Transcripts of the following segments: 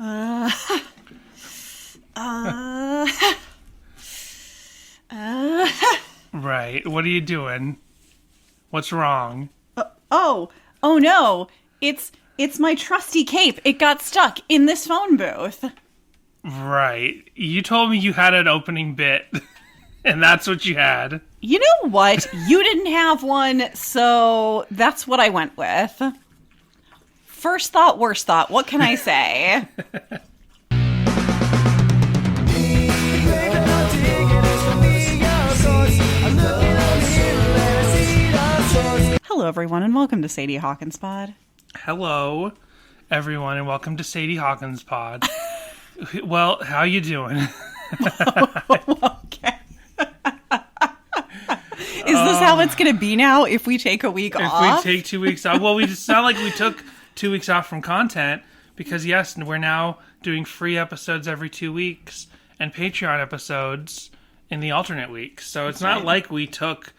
Uh, uh, Right. What are you doing? What's wrong? oh no. It's my trusty cape. It got stuck in this phone booth. Right. You told me you had an opening bit, and that's what you had. You know what? You didn't have one, so that's what I went with. First thought, worst thought. What can I say? Hello, everyone, and welcome to Sadie Hawkins Pod. Hello, everyone, and welcome to Sadie Hawkins Pod. Well, how you doing? Okay. Is this how it's going to be now if we take a week off? If we take 2 weeks off. Well, it's not like we took 2 weeks off from content because, yes, we're now doing free episodes every 2 weeks and Patreon episodes in the alternate weeks. So it's not like we took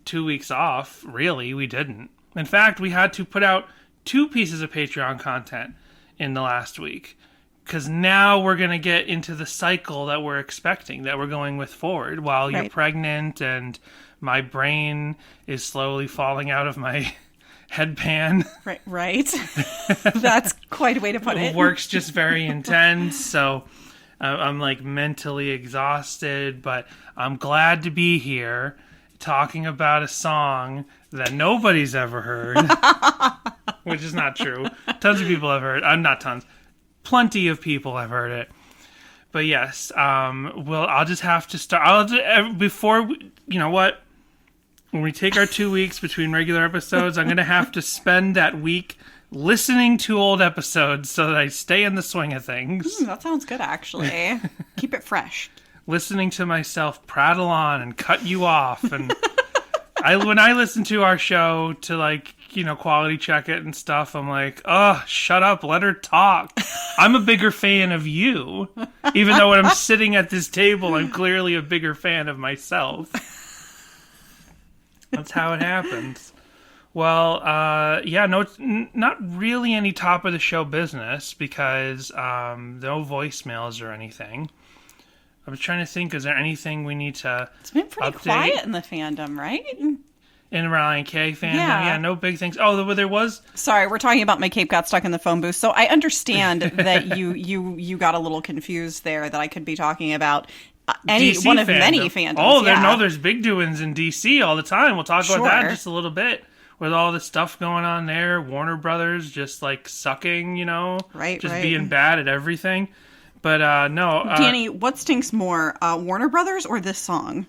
2 weeks off. Really, we didn't. In fact, we had to put out 2 pieces of Patreon content in the last week because now we're going to get into the cycle that we're expecting, that we're going with forward while you're pregnant and my brain is slowly falling out of my headband. Right. That's quite a way to put it. Work's just very intense, so I'm like mentally exhausted, but I'm glad to be here talking about a song that nobody's ever heard, which is not true. Tons of people have heard. Not tons. Plenty of people have heard it. But yes, well, I'll just have to start. You know what? When we take our 2 weeks between regular episodes, I'm going to have to spend that week listening to old episodes so that I stay in the swing of things. That sounds good, actually. Keep it fresh. Listening to myself prattle on and cut you off. And when I listen to our show to quality check it and stuff, I'm like, oh, shut up, let her talk. I'm a bigger fan of you. Even though when I'm sitting at this table, I'm clearly a bigger fan of myself. That's how it happens. Well, no, it's not really any top of the show business because no voicemails or anything. I was trying to think, is there anything we need to It's been pretty update? Quiet in the fandom, right? In Relient K fandom? Yeah, no big things. Oh, there was... Sorry, we're talking about my cape got stuck in the phone booth, so I understand that you got a little confused there, that I could be talking about DC one of fandom. many fandoms. Oh, there's big doings in DC all the time. We'll talk about that Sure. just a little bit. With all the stuff going on there, Warner Brothers just sucking, Right, just right. being bad at everything. But no, Danny, what stinks more, Warner Brothers or this song?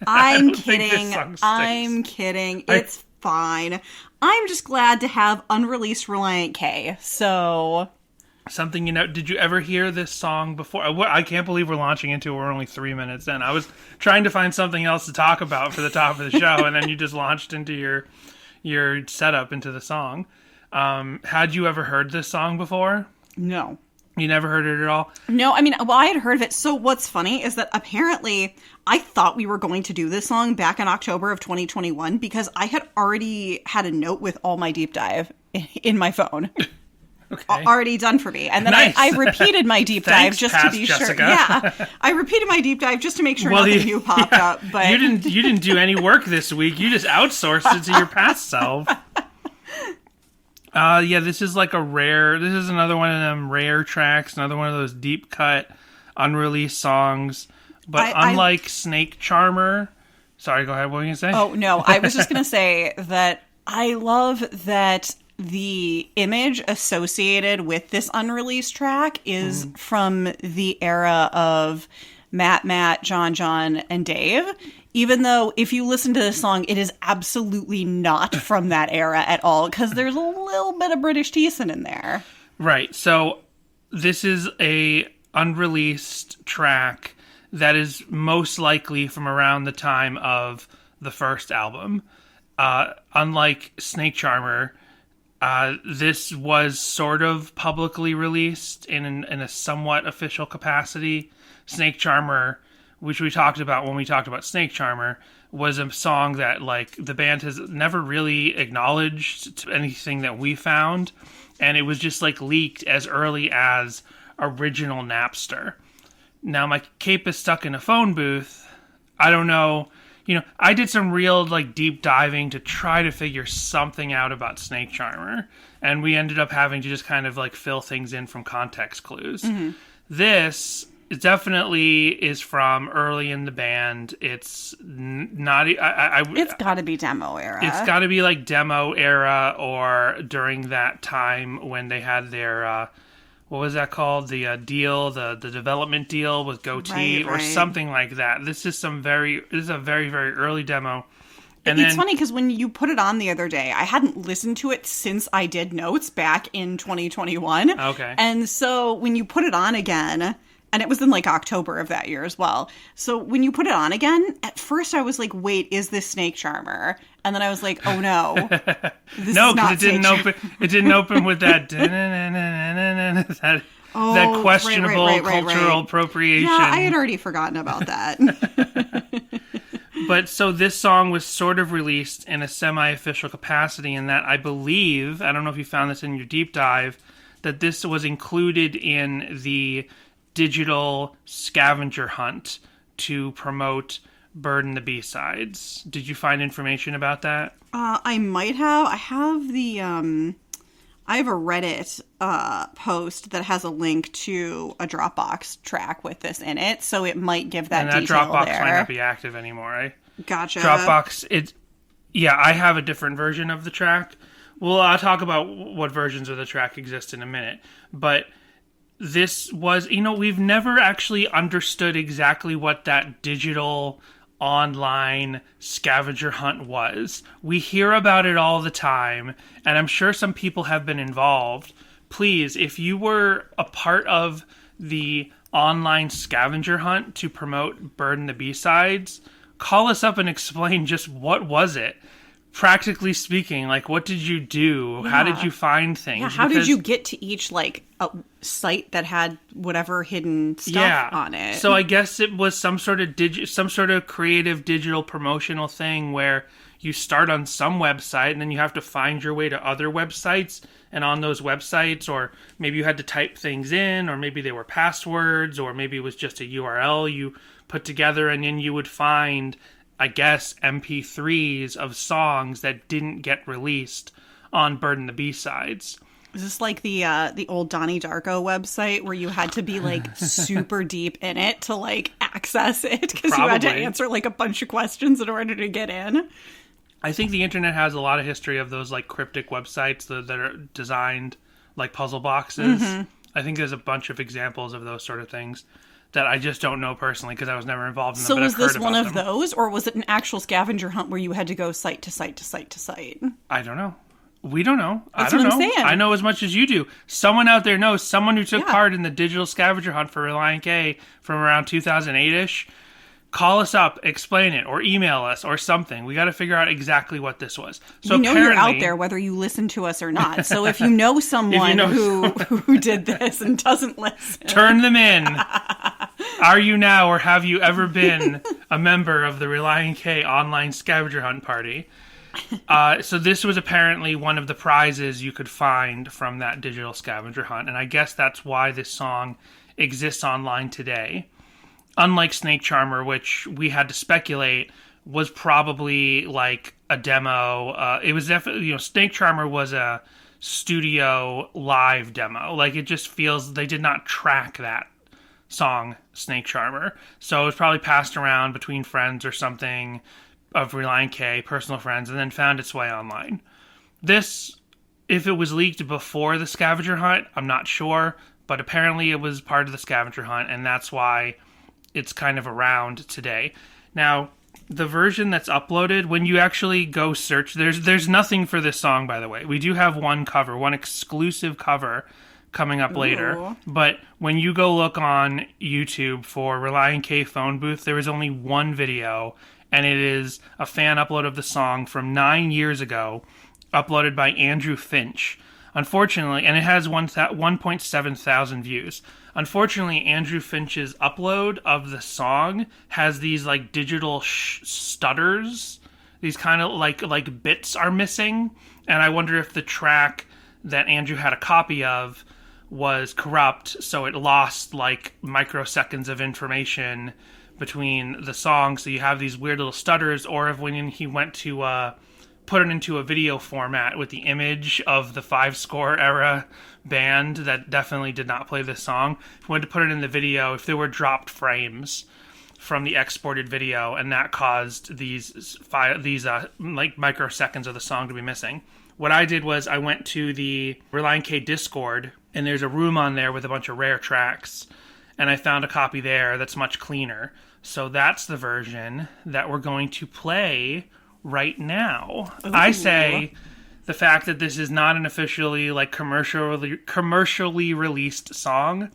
I'm kidding. I'm kidding. It's fine. I'm just glad to have unreleased Relient K. So something, did you ever hear this song before? I can't believe we're launching into it. We're only 3 minutes in. I was trying to find something else to talk about for the top of the show, and then you just launched into your setup into the song. Had you ever heard this song before? No. You never heard it at all? No, I mean, well, I had heard of it. So what's funny is that apparently I thought we were going to do this song back in October of 2021 because I had already had a note with all my deep dive in my phone. Okay. Already done for me. And then Nice. I repeated my deep dive just to be Jessica. sure. Yeah. I repeated my deep dive just to make sure nothing new popped up. But you didn't do any work this week. You just outsourced it to your past self. This is this is another one of them rare tracks, another one of those deep cut, unreleased songs. But unlike Snake Charmer, sorry, go ahead, what were you going to say? Oh, no, I was just going to say that I love that the image associated with this unreleased track is from the era of Matt, John, and Dave. Even though if you listen to this song, it is absolutely not from that era at all, because there's a little bit of British Teasin in there. Right. So this is a unreleased track that is most likely from around the time of the first album. Unlike Snake Charmer, this was sort of publicly released in a somewhat official capacity. Snake Charmer, which we talked about when we talked about Snake Charmer, was a song that the band has never really acknowledged to anything that we found. and it was just like leaked as early as original Napster. Now my cape is stuck in a phone booth. I don't know. I did some real like deep diving to try to figure something out about Snake Charmer, and we ended up having to just kind of like fill things in from context clues. Mm-hmm. This definitely is from early in the band. It's not. It's got to be demo era. It's got to be like demo era or during that time when they had their. What was that called? The deal, the development deal with Goatee or something like that. This is a very, very early demo. And it's funny because when you put it on the other day, I hadn't listened to it since I did notes back in 2021. Okay. And so when you put it on again, and it was in like October of that year as well. So when you put it on again, at first I was like, wait, is this Snake Charmer? And then I was like, oh no. No, because it didn't open. It didn't open with that that questionable cultural appropriation. Yeah, I had already forgotten about that. But so this song was sort of released in a semi-official capacity in that I believe, I don't know if you found this in your deep dive, that this was included in the digital scavenger hunt to promote Bird and the B-Sides. Did you find information about that? I might have. I have I have a Reddit post that has a link to a Dropbox track with this in it, so it might give that detail there. And that Dropbox might not be active anymore, right? Gotcha. Dropbox, I have a different version of the track. Well, I'll talk about what versions of the track exist in a minute, but this was, we've never actually understood exactly what that digital online scavenger hunt was. We hear about it all the time, and I'm sure some people have been involved. Please, if you were a part of the online scavenger hunt to promote Bird and the B-Sides, call us up and explain just what was it. Practically speaking, like, what did you do? Yeah. How did you find things? Yeah, how did you get to each, like, site that had whatever hidden stuff on it? So I guess it was some sort of creative digital promotional thing where you start on some website and then you have to find your way to other websites, and on those websites, or maybe you had to type things in, or maybe they were passwords, or maybe it was just a URL you put together, and then you would find, I guess, MP3s of songs that didn't get released on Bird and the B-Sides. Is this like the old Donnie Darko website where you had to be like super deep in it to like access it because you had to answer like a bunch of questions in order to get in? I think the internet has a lot of history of those like cryptic websites that are designed like puzzle boxes. Mm-hmm. I think there's a bunch of examples of those sort of things that I just don't know personally because I was never involved in them. So was this one of those, or was it an actual scavenger hunt where you had to go site to site to site to site? I don't know. We don't know. That's what I'm saying. I know as much as you do. Someone out there knows. Someone who took part in the digital scavenger hunt for Relient K from around 2008-ish. Call us up, explain it, or email us, or something. We got to figure out exactly what this was. So we know you're out there, whether you listen to us or not. So if you know someone who did this and doesn't listen, turn them in. Are you now, or have you ever been a member of the Relient K online scavenger hunt party? So this was apparently one of the prizes you could find from that digital scavenger hunt, and I guess that's why this song exists online today. Unlike Snake Charmer, which we had to speculate was probably like a demo. It was definitely, Snake Charmer was a studio live demo. Like, it just feels they did not track that song, Snake Charmer. So it was probably passed around between friends or something of Relient K, personal friends, and then found its way online. This, if it was leaked before the scavenger hunt, I'm not sure, but apparently it was part of the scavenger hunt, and that's why it's kind of around today. Now, the version that's uploaded, when you actually go search, there's nothing for this song, by the way. We do have one exclusive cover coming up later. But when you go look on YouTube for Relient K Phone Booth, there is only one video, and it is a fan upload of the song from 9 years ago, uploaded by Andrew Finch. Unfortunately, and it has 1.7 thousand views. Unfortunately, Andrew Finch's upload of the song has these like digital stutters. These kind of like bits are missing, and I wonder if the track that Andrew had a copy of was corrupt, so it lost like microseconds of information between the songs. So you have these weird little stutters, or if when he went to put it into a video format with the image of the 5-score era band that definitely did not play this song, if he went to put it in the video, if there were dropped frames from the exported video, and that caused these like microseconds of the song to be missing. What I did was I went to the Relient K Discord, and there's a room on there with a bunch of rare tracks, and I found a copy there that's much cleaner. So that's the version that we're going to play right now. Ooh. I say the fact that this is not an officially like commercially released song,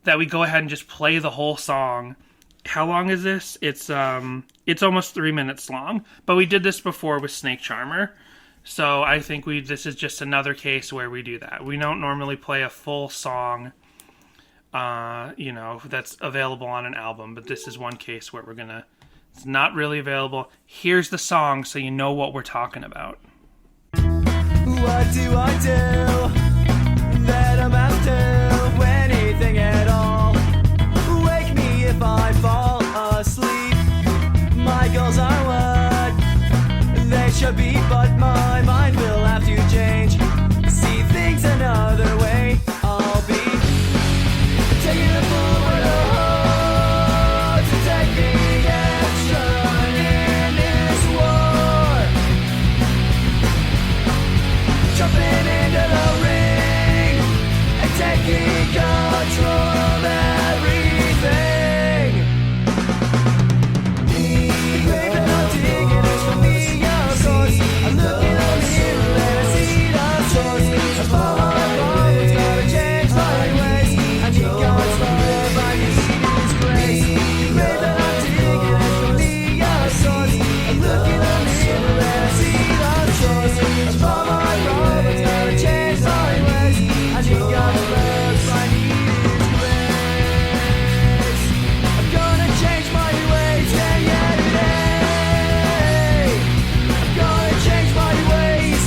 that we go ahead and just play the whole song. How long is this? It's almost 3 minutes long, but we did this before with Snake Charmer. So I think this is just another case where we do that. We don't normally play a full song, that's available on an album, but this is one case where it's not really available. Here's the song so you know what we're talking about. What do I do that amount to anything at all? Wake me if I fall asleep. My goals are what they should be, but my mind will have to change. See things another way. I'll be taking the forward to take the action in this war. Jumping into the ring and taking control of everything. The grave that I'm digging is for me, of course. I'm looking in the mirror and I see the source. I follow my problems, gotta change my ways. I need God's love, I need His grace. The grave that I'm digging is for me, of course. I'm looking in the mirror and I see the source. I follow my problems, gotta change my ways. I need God's love, I need His grace. I'm gonna change my ways, yeah, today. I'm gonna change my ways.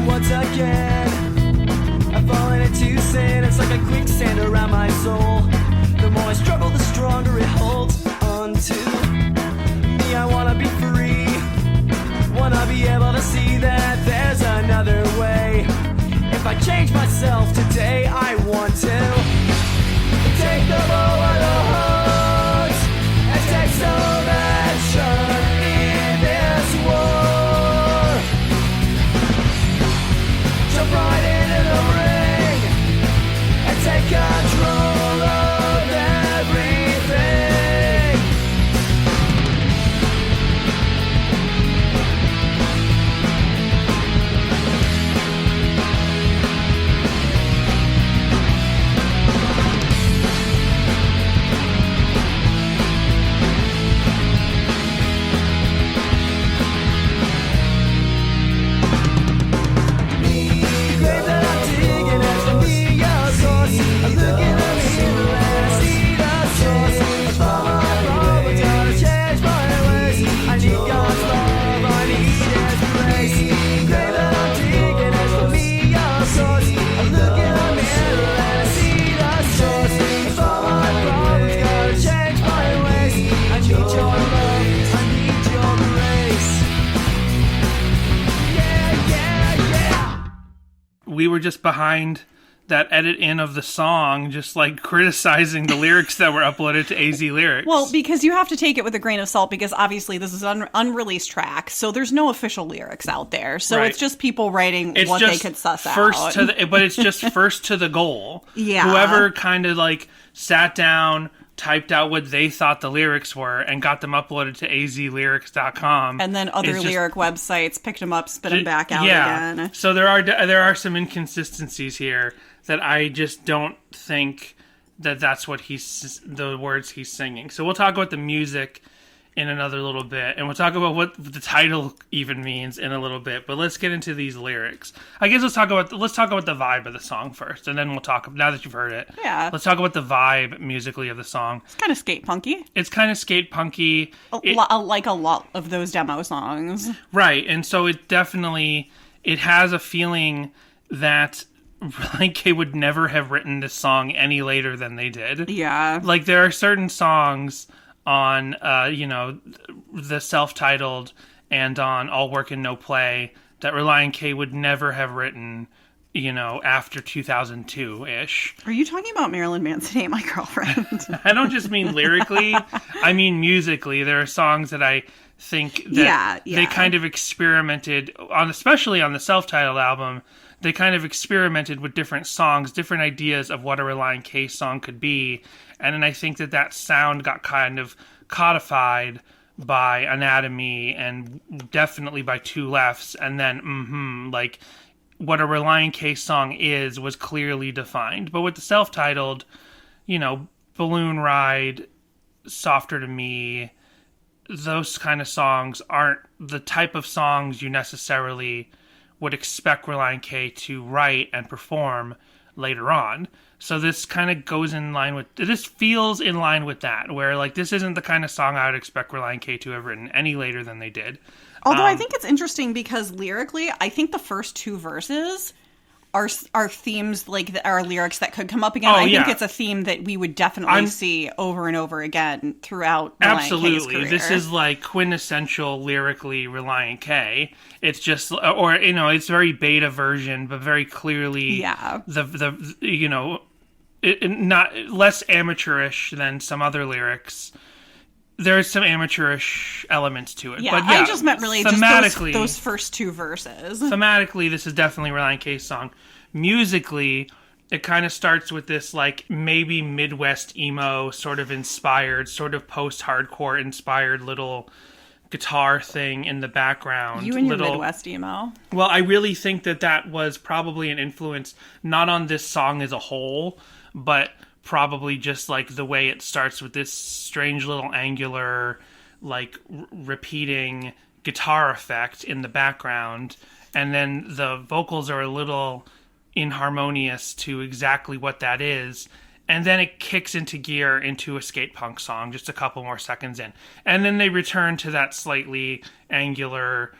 Once again, I've fallen into sin. It's like a quicksand around my soul. The more I struggle, the stronger it holds onto me. I wanna be free. Wanna be able to see that there's another way. If I change myself today, I want to take the bull by the horns and take some action in this war. Jump right into the ring and take control of everything. We were just behind that edit in of the song, just like criticizing the lyrics that were uploaded to AZ Lyrics. Well, because you have to take it with a grain of salt, because obviously this is an unreleased track, so there's no official lyrics out there. So Right. It's just people writing It's what just they could suss first out. but it's just first to the goal. Yeah. Whoever kind of like sat down, typed out what they thought the lyrics were, and got them uploaded to azlyrics.com. And then other is just- lyric websites picked them up, spit them back out yeah. again. So there are some inconsistencies here that I just don't think that that's what the words he's singing. So we'll talk about the music in another little bit, and we'll talk about what the title even means in a little bit. But let's get into these lyrics. I guess let's talk about the vibe of the song first, and then we'll talk. Now that you've heard it, Yeah. let's talk about the vibe musically of the song. It's kind of skate punky. It's kind of skate punky, Like a lot of those demo songs. right? And so it definitely it has a feeling that Relient K would never have written this song any later than they did. Yeah. Like, there are certain songs on, the self-titled and on All Work and No Play that Relient K would never have written, after 2002-ish. Are you talking about Marilyn Manson, Ain't My Girlfriend? I don't just mean lyrically, I mean musically. There are songs that I think that they kind of experimented on, especially on the self-titled album. They kind of experimented with different songs, different ideas of what a Relient K song could be. And then I think that sound got kind of codified by Anatomy and definitely by Two Lefts. And then, what a Relient K song was clearly defined. But with the self-titled, Balloon Ride, Softer to Me, those kind of songs aren't the type of songs you necessarily would expect Relient K to write and perform later on. So this kind of goes in line with, this feels in line with that, where like this isn't the kind of song I would expect Relient K to have written any later than they did. Although I think it's interesting because lyrically, I think the first two verses are themes, like are lyrics that could come up again. I think it's a theme that we would definitely see over and over again throughout Relient K's career. This is like quintessential lyrically Relient K. It's just, or it's very beta version, but very clearly not less amateurish than some other lyrics. There's some amateurish elements to it. Yeah, but I just meant really just those first two verses. Thematically, this is definitely Relient K's song. Musically, it kind of starts with this, like, maybe Midwest emo sort of inspired, sort of post-hardcore inspired little guitar thing in the background. You and your Midwest emo. Well, I really think that was probably an influence, not on this song as a whole, but probably just like the way it starts with this strange little angular, like repeating guitar effect in the background, and then the vocals are a little inharmonious to exactly what that is, and then it kicks into gear into a skate punk song just a couple more seconds in, and then they return to that slightly angular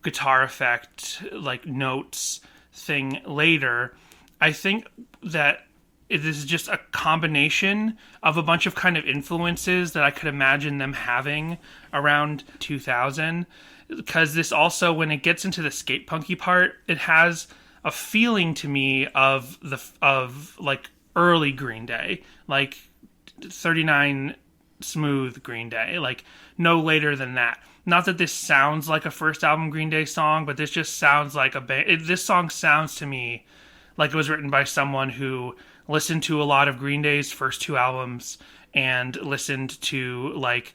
guitar effect, like notes thing later. I think that this is just a combination of a bunch of kind of influences that I could imagine them having around 2000. Because this also, when it gets into the skate punky part, it has a feeling to me of like early Green Day, like 39 Smooth Green Day, like no later than that. Not that this sounds like a first album Green Day song, but this just sounds like this song sounds to me like it was written by someone who listened to a lot of Green Day's first two albums and listened to like,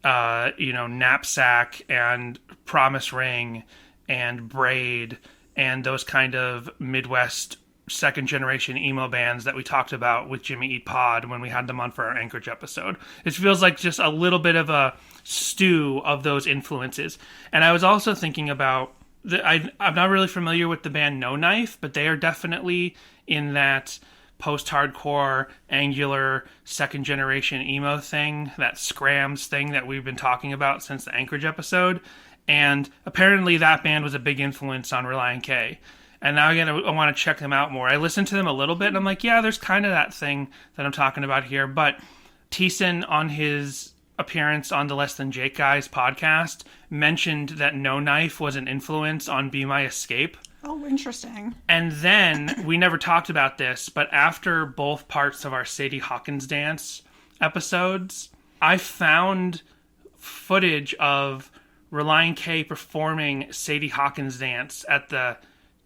Knapsack and Promise Ring and Braid and those kind of Midwest second generation emo bands that we talked about with Jimmy Eat Pod when we had them on for our Anchorage episode. It feels like just a little bit of a stew of those influences. And I was also thinking about I'm not really familiar with the band No Knife, but they are definitely in that post-hardcore, angular, second-generation emo thing, that Scrams thing that we've been talking about since the Anchorage episode. And apparently that band was a big influence on Relient K. And now I want to check them out more. I listened to them a little bit, and I'm like, yeah, there's kind of that thing that I'm talking about here. But Thiessen, on his appearance on the Less Than Jake Guys podcast, mentioned that No Knife was an influence on Be My Escape. Oh, interesting. And then, we never talked about this, but after both parts of our Sadie Hawkins dance episodes, I found footage of Relient K performing Sadie Hawkins dance at the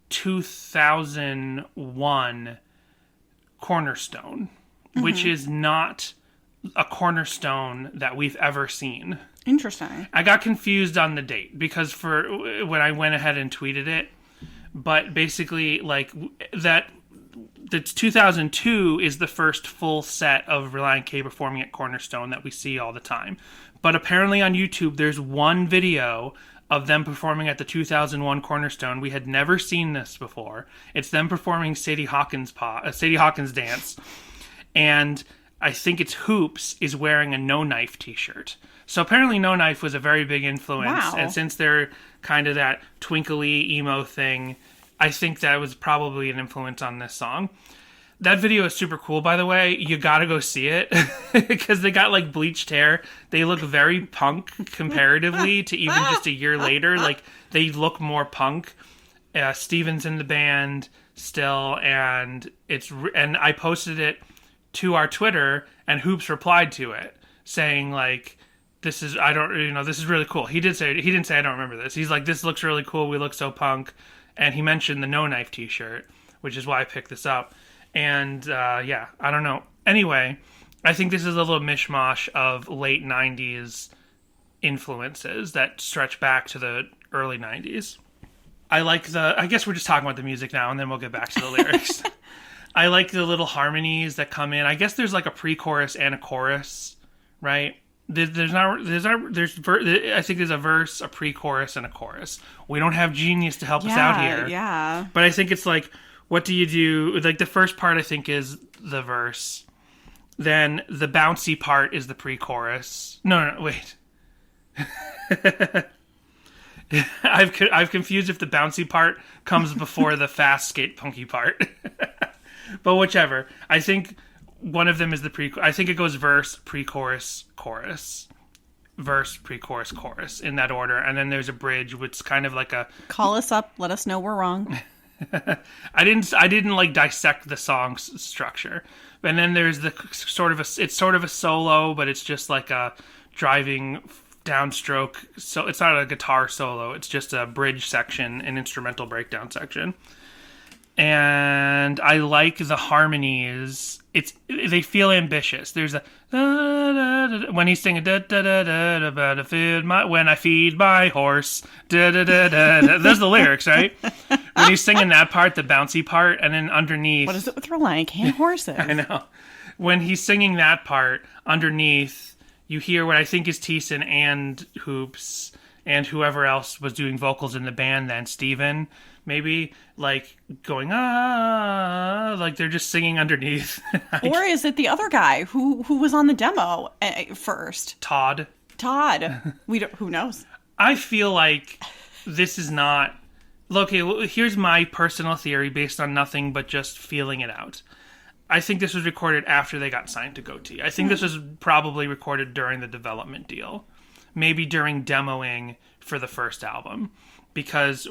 2001 Cornerstone, which is not a Cornerstone that we've ever seen. Interesting. I got confused on the date because when I went ahead and tweeted it, but basically, like, that 2002 is the first full set of Relient K performing at Cornerstone that we see all the time. But apparently on YouTube, there's one video of them performing at the 2001 Cornerstone. We had never seen this before. It's them performing Sadie Hawkins dance. And I think it's Hoops is wearing a No Knife t-shirt. So apparently No Knife was a very big influence. Wow. And since they're kind of that twinkly emo thing. I think that was probably an influence on this song. That video is super cool, by the way. You gotta go see it because they got like bleached hair. They look very punk comparatively to even just a year later. Like they look more punk. Steven's in the band still, and and I posted it to our Twitter, and Hoops replied to it saying like, "This is this is really cool." He didn't say I don't remember this. He's like, "This looks really cool. We look so punk," and he mentioned the No Knife T-shirt, which is why I picked this up. And, I don't know. Anyway, I think this is a little mishmash of late 90s influences that stretch back to the early 90s. I guess we're just talking about the music now, and then we'll get back to the lyrics. I like the little harmonies that come in. I guess there's like a pre-chorus and a chorus, right? I think there's a verse, a pre-chorus, and a chorus. We don't have Genius to help us out here. Yeah. But I think it's like, what do you do? Like the first part, I think, is the verse. Then the bouncy part is the pre-chorus. No, wait. I've confused if the bouncy part comes before the fast skate punky part. But whichever. I think one of them is the I think it goes verse, pre-chorus, chorus. Verse, pre-chorus, chorus in that order. And then there's a bridge, which is kind of like a... Call us up. Let us know we're wrong. I didn't like dissect the song's structure. And then there's it's sort of a solo, but it's just like a driving downstroke. So it's not a guitar solo. It's just a bridge section, an instrumental breakdown section. And I like the harmonies. They feel ambitious. There's a when he's singing when I feed my horse. There's the lyrics, right? When he's singing that part, the bouncy part, and then underneath. What is it with Relient K horses? I know. When he's singing that part, underneath, you hear what I think is Thiessen and Hoops and whoever else was doing vocals in the band then, Steven, maybe, like, going, like they're just singing underneath. Or is it the other guy who was on the demo first? Todd. Who knows? I feel like this is not... Okay, well, here's my personal theory based on nothing but just feeling it out. I think this was recorded after they got signed to Goatee. I think this was probably recorded during the development deal. Maybe during demoing for the first album. Because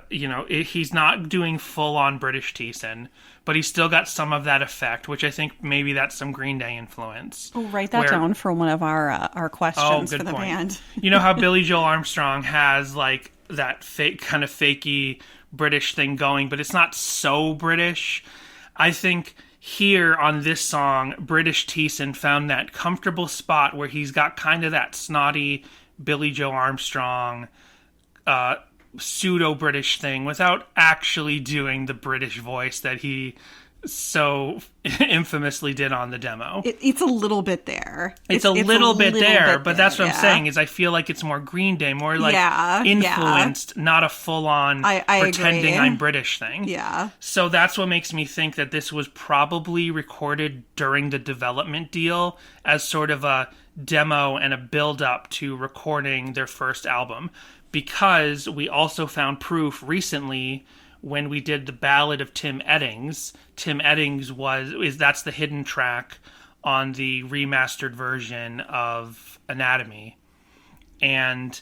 he's not doing full-on British Thiessen, but he's still got some of that effect, which I think maybe that's some Green Day influence. Oh, write that down for one of our questions for the band. You know how Billy Joel Armstrong has, like, that fake kind of fakey British thing going, but it's not so British. I think here on this song, British Thiessen found that comfortable spot where he's got kind of that snotty Billy Joe Armstrong pseudo-British thing without actually doing the British voice that he so infamously did on the demo. It's a little bit there. It's a little bit there, but that's what I'm saying is I feel like it's more Green Day, more like influenced, not a full-on I pretending agree. I'm British thing. Yeah. So that's what makes me think that this was probably recorded during the development deal as sort of a demo and a build-up to recording their first album. Because we also found proof recently when we did the Ballad of Tim Eddings. Tim Eddings that's the hidden track on the remastered version of Anatomy. And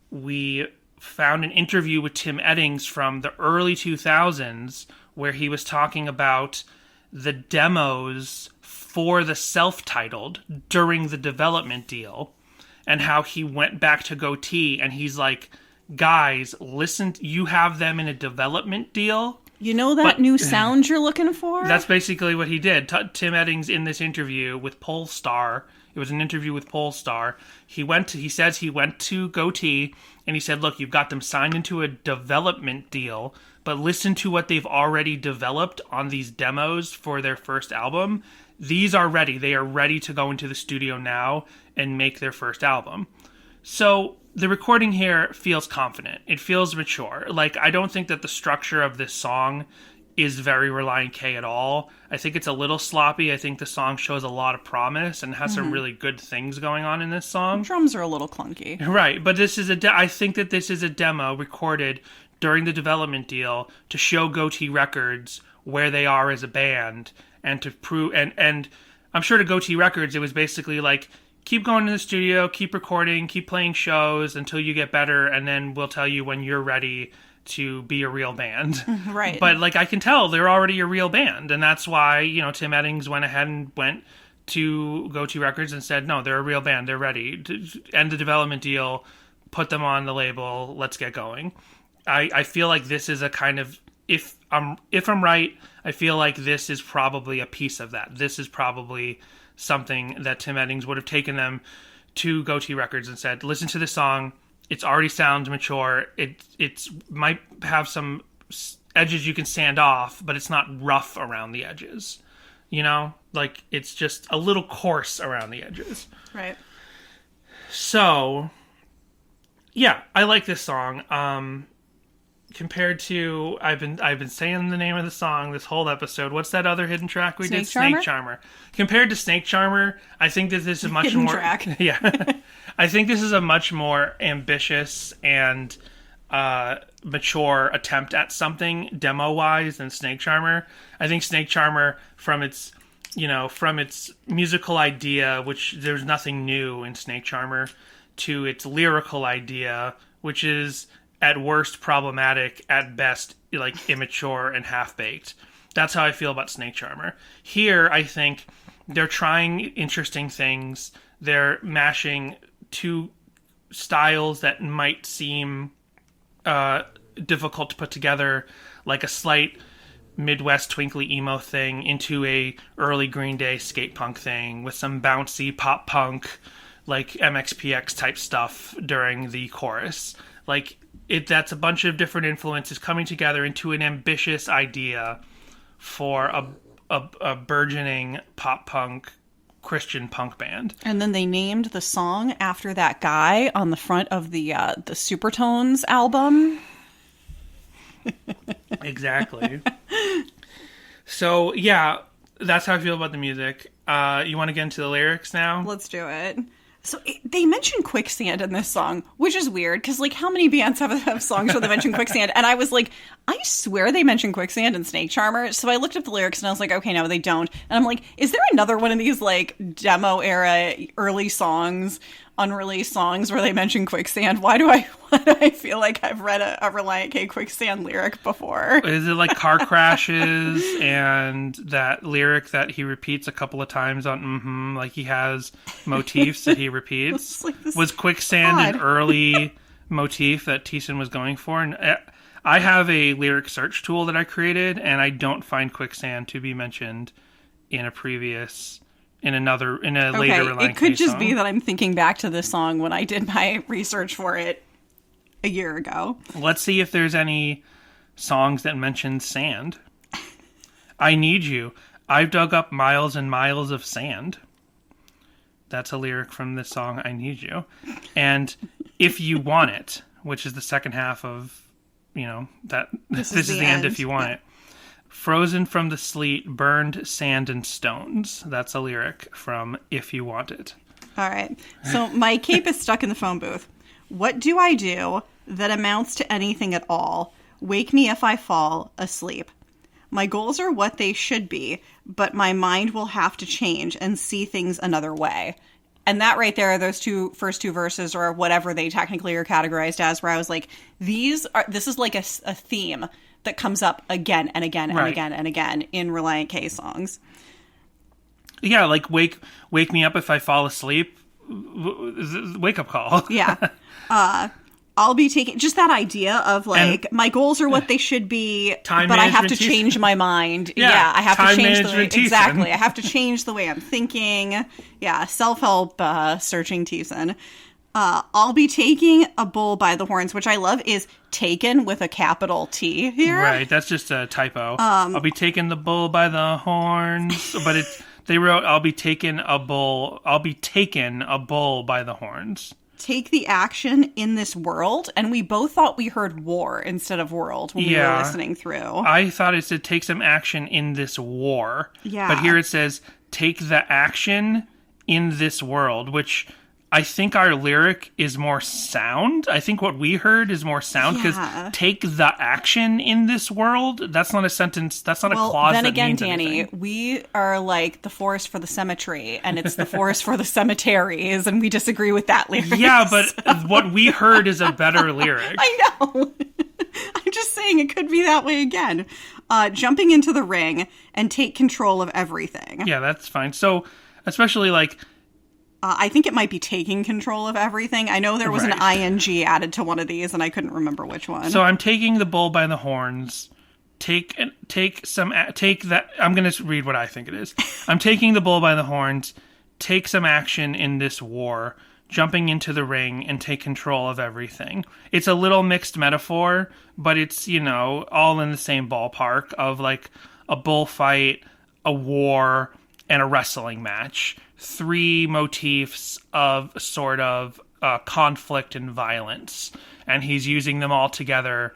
we found an interview with Tim Eddings from the early 2000s where he was talking about the demos for the self-titled during the development deal. And how he went back to Goatee and he's like, guys, listen, you have them in a development deal. You know that new sound you're looking for? That's basically what he did. Tim Eddings in this interview with Polestar, it was an interview with Polestar, he says he went to Goatee and he said, look, you've got them signed into a development deal, but listen to what they've already developed on these demos for their first album. These are ready. They are ready to go into the studio now and make their first album. So the recording here feels confident. It feels mature. Like, I don't think that the structure of this song is very Relient K at all. I think it's a little sloppy. I think the song shows a lot of promise and has some really good things going on in this song. Drums are a little clunky. Right, but this is I think that this is a demo recorded during the development deal to show Goatee Records where they are as a band and to prove and I'm sure to Goatee Records it was basically like, keep going to the studio, keep recording, keep playing shows until you get better, and then we'll tell you when you're ready to be a real band. Right. But like I can tell they're already a real band, and that's why, Tim Eddings went ahead and went to Goatee Records and said, no, they're a real band, they're ready to end the development deal, put them on the label, let's get going. I feel like this is a kind of, if I'm right, I feel like this is probably a piece of that. This is probably something that Tim Eddings would have taken them to Goatee Records and said, listen to this song. It's already sounds mature. It's might have some edges you can sand off, but it's not rough around the edges. Like it's just a little coarse around the edges. Right. So, yeah, I like this song. Compared to, I've been saying the name of the song this whole episode. What's that other hidden track we did? Snake Charmer. Compared to Snake Charmer, I think that this is much hidden more. Track. Yeah, I think this is a much more ambitious and mature attempt at something demo wise than Snake Charmer. I think Snake Charmer, from its musical idea, which there's nothing new in Snake Charmer, to its lyrical idea, which is at worst problematic, at best like immature and half-baked. That's how I feel about Snake Charmer. Here, I think they're trying interesting things. They're mashing two styles that might seem difficult to put together, like a slight Midwest twinkly emo thing into a early Green Day skate punk thing with some bouncy pop punk, like MXPX type stuff during the chorus. Like, that's a bunch of different influences coming together into an ambitious idea for a burgeoning pop punk Christian punk band. And then they named the song after that guy on the front of the Supertones album. Exactly. So, yeah, that's how I feel about the music. You want to get into the lyrics now? Let's do it. So they mention quicksand in this song, which is weird because, like, how many bands have songs where they mention quicksand? And I was like, I swear they mention quicksand in Snake Charmer. So I looked up the lyrics and I was like, okay, no, they don't. And I'm like, is there another one of these like demo era early songs, unreleased songs where they mention quicksand? Why do I feel like I've read a Relient K quicksand lyric before? Is it like car crashes and that lyric that he repeats a couple of times on like he has motifs that he repeats? Like, was quicksand an early motif that Thiessen was going for? And I have a lyric search tool that I created, and I don't find quicksand to be mentioned in a previous... in a later Relient It could K just song. be that I'm thinking back to this song when I did my research for it a year ago. Let's see if there's any songs that mention sand. I need you. I've dug up miles and miles of sand. That's a lyric from this song, I Need You. And If You Want It, which is the second half of, that this is the end if you want it. Frozen from the sleet, burned sand and stones. That's a lyric from If You Want It. All right. So my cape is stuck in the phone booth. What do I do that amounts to anything at all? Wake me if I fall asleep. My goals are what they should be, but my mind will have to change and see things another way. And that right there, those first two verses, or whatever they technically are categorized as, where I was like, this is like a theme that comes up again and again and Right. again and again in Relient K songs. Yeah, like wake me up if I fall asleep. Wake up call. Yeah. I'll be taking just that idea of like, And my goals are what they should be, time but I have to management change my mind. Yeah, I have to time change the way, management Thiessen. exactly. I have to change the way I'm thinking. Yeah, self-help searching Thiessen. I'll be taking a bull by the horns, which I love is taken with a capital T here. Right, that's just a typo. I'll be taking the bull by the horns, but they wrote I'll be taking a bull by the horns. take the action in this world, and we both thought we heard war instead of world when we were listening through. I thought it said take some action in this war. Yeah. But here it says take the action in this world, which I think our lyric is more sound. I think what we heard is more sound, because take the action in this world, that's not a sentence, that's not a clause then that again, means Danny, anything. we are like the forest for the cemetery, and it's the forest for the cemeteries, and we disagree with that lyric. Yeah, but what we heard is a better lyric. I know. I'm just saying it could be that way again. Jumping into the ring and take control of everything. Yeah, that's fine. So, especially like... I think it might be taking control of everything. I know there was an ing added to one of these, and I couldn't remember which one. So I'm taking the bull by the horns. Take that. I'm going to read what I think it is. I'm taking the bull by the horns. Take some action in this war. Jumping into the ring and take control of everything. It's a little mixed metaphor, but it's, all in the same ballpark of like a bullfight, a war, and a wrestling match. 3 motifs of sort of conflict and violence. And he's using them all together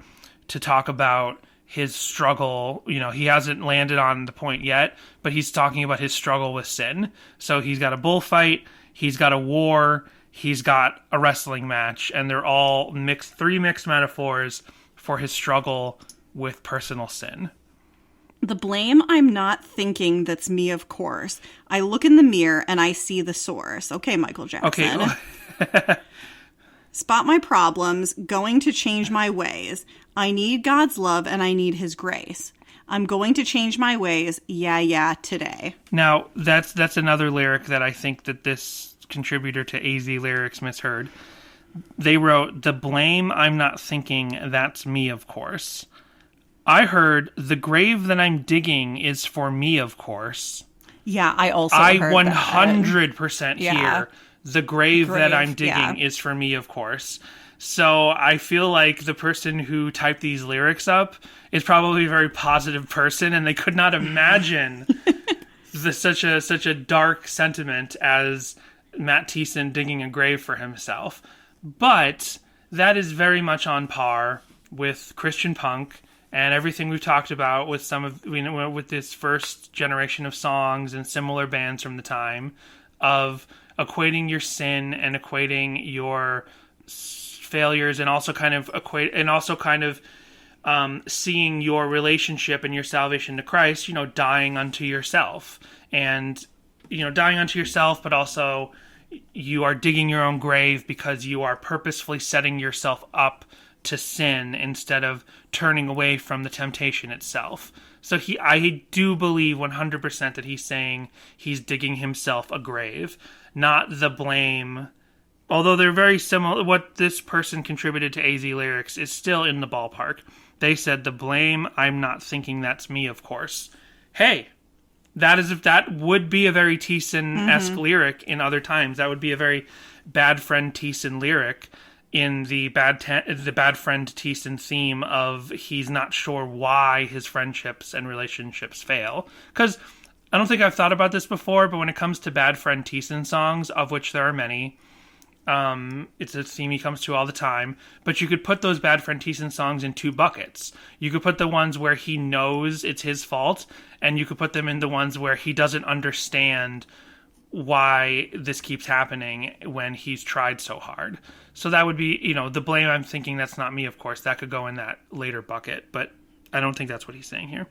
to talk about his struggle. He hasn't landed on the point yet, but he's talking about his struggle with sin. So he's got a bullfight, he's got a war, he's got a wrestling match, and they're all 3 mixed metaphors for his struggle with personal sin. The blame I'm not thinking, that's me, of course. I look in the mirror and I see the source. Okay, Michael Jackson. Okay. Spot my problems, going to change my ways. I need God's love and I need his grace. I'm going to change my ways, yeah, today. Now, that's another lyric that I think that this contributor to AZ Lyrics misheard. They wrote, the blame I'm not thinking, that's me, of course. I heard, the grave that I'm digging is for me, of course. Yeah, I also heard that. 100% hear, the grave that I'm digging is for me, of course. So I feel like the person who typed these lyrics up is probably a very positive person, and they could not imagine such a dark sentiment as Matt Thiessen digging a grave for himself. But that is very much on par with Christian punk and everything we've talked about with with this first generation of songs and similar bands from the time, of equating your sin and equating your failures, and also kind of seeing your relationship and your salvation to Christ, dying unto yourself, and dying unto yourself, but also you are digging your own grave because you are purposefully setting yourself up to sin instead of turning away from the temptation itself. So I do believe 100% that he's saying he's digging himself a grave, not the blame. Although they're very similar, what this person contributed to AZ Lyrics is still in the ballpark. They said, the blame, I'm not thinking, that's me, of course. Hey, that would be a very Thiessen-esque lyric in other times. That would be a very Bad Friend Thiessen lyric in the Bad Friend Thiessen theme of he's not sure why his friendships and relationships fail. Because I don't think I've thought about this before, but when it comes to Bad Friend Thiessen songs, of which there are many, it's a theme he comes to all the time, but you could put those Bad Friend Thiessen songs in 2 buckets. You could put the ones where he knows it's his fault, and you could put them in the ones where he doesn't understand why this keeps happening when he's tried so hard. So that would be, the blame I'm thinking, that's not me, of course. That could go in that later bucket, but I don't think that's what he's saying here.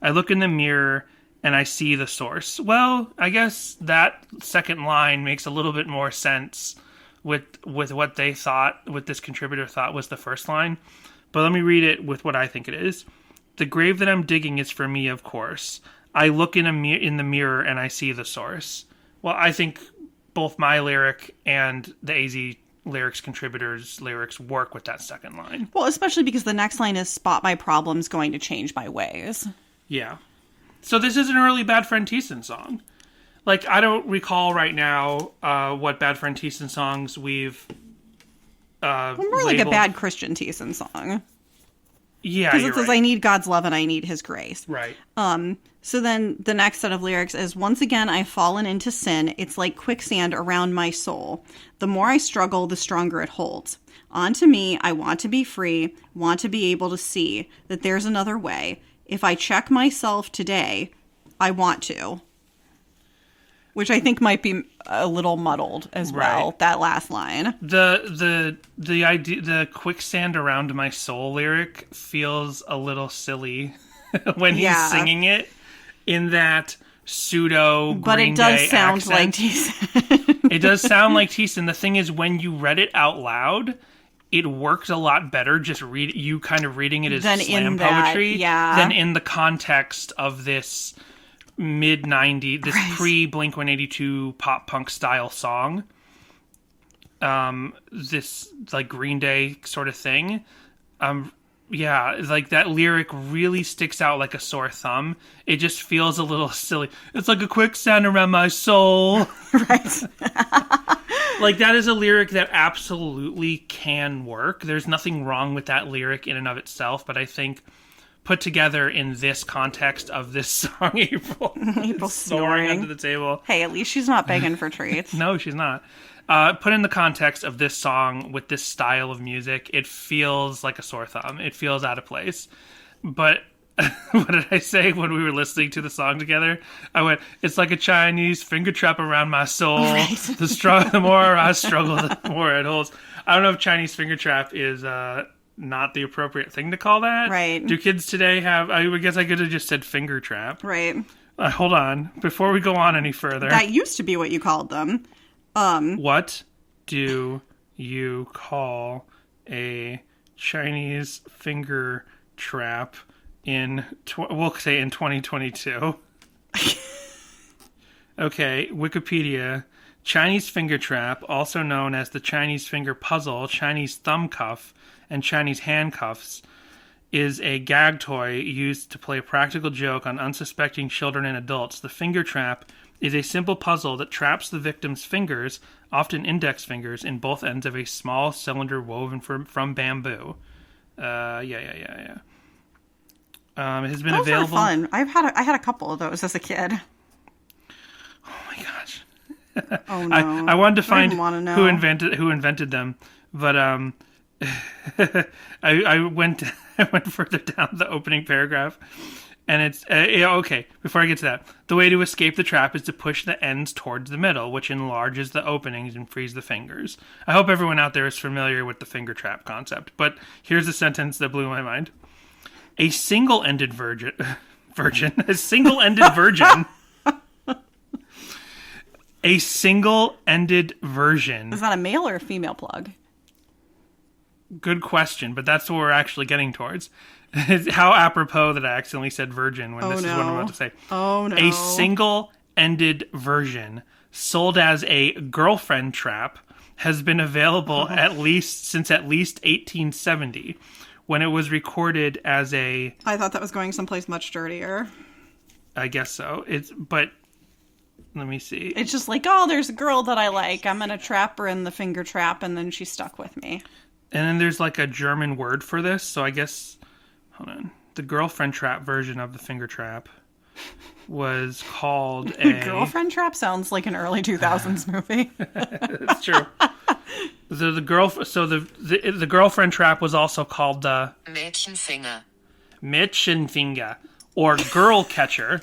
I look in the mirror and I see the source. Well, I guess that second line makes a little bit more sense with what they thought, what this contributor thought was the first line. But let me read it with what I think it is. The grave that I'm digging is for me, of course. I look in the mirror and I see the source. Well, I think both my lyric and the AZ Lyrics contributors' lyrics work with that second line. Well, especially because the next line is, spot my problems, going to change my ways. Yeah. So this is an early Bad Friend Thiessen song. Like, I don't recall right now what Bad Friend Thiessen songs we've more like a Bad Christian Thiessen song. Yeah, Because you're it says, right. I need God's love and I need his grace. Right. So then the next set of lyrics is, once again, I've fallen into sin. It's like quicksand around my soul. The more I struggle, the stronger it holds. On to me, I want to be free, want to be able to see that there's another way. If I check myself today, I want to. Which I think might be a little muddled as well, Right. that last line. The idea, the quicksand around my soul lyric feels a little silly when he's Yeah. singing it in that pseudo But Green it does Day sound accent. like Thiessen. It does sound like Thiessen. The thing is, when you read it out loud, it worked a lot better just you kind of reading it as Than slam in that, poetry yeah. than in the context of this mid-90s, this Right. pre-Blink 182 pop punk style song. This like Green Day sort of thing. Yeah, like that lyric really sticks out like a sore thumb. It just feels a little silly. It's like a quicksand around my soul. Right. Like, that is a lyric that absolutely can work. There's nothing wrong with that lyric in and of itself, but I think put together in this context of this song, April snoring under the table. Hey, at least she's not begging for treats. No, she's not. Put in the context of this song with this style of music, it feels like a sore thumb. It feels out of place. But what did I say when we were listening to the song together? I went, it's like a Chinese finger trap around my soul. Right. The more I struggle, the more it holds. I don't know if Chinese finger trap is not the appropriate thing to call that. Right. Do kids today have... I guess I could have just said finger trap. Right. Hold on. Before we go on any further... That used to be what you called them. What do you call a Chinese finger trap we'll say in 2022? Okay, Wikipedia. Chinese finger trap, also known as the Chinese finger puzzle, Chinese thumb cuff, and Chinese handcuffs, is a gag toy used to play a practical joke on unsuspecting children and adults. The finger trap is a simple puzzle that traps the victim's fingers, often index fingers, in both ends of a small cylinder woven from bamboo. Yeah. It has been Those available. are fun. I had a couple of those as a kid. Oh my gosh! Oh no! I wanted to I find didn't wanna know. who invented them, but I went further down the opening paragraph, and it's okay. Before I get to that, the way to escape the trap is to push the ends towards the middle, which enlarges the openings and frees the fingers. I hope everyone out there is familiar with the finger trap concept. But here's a sentence that blew my mind: a single-ended virgin, a single-ended virgin. A single-ended version. Is that a male or a female plug? Good question, but that's what we're actually getting towards. How apropos that I accidentally said virgin when this is what I'm about to say. Oh no. A single-ended version sold as a girlfriend trap has been available since at least 1870, when it was recorded as a... I thought that was going someplace much dirtier. I guess so. But let me see. It's just like, oh, there's a girl that I like. I'm going to trap her in the finger trap, and then she's stuck with me. And then there's like a German word for this, so I guess... Hold on. The girlfriend trap version of the finger trap was called a... Girlfriend trap sounds like an early 2000s movie. That's true. The girlfriend trap was also called the Mädchenfinger, or girl catcher.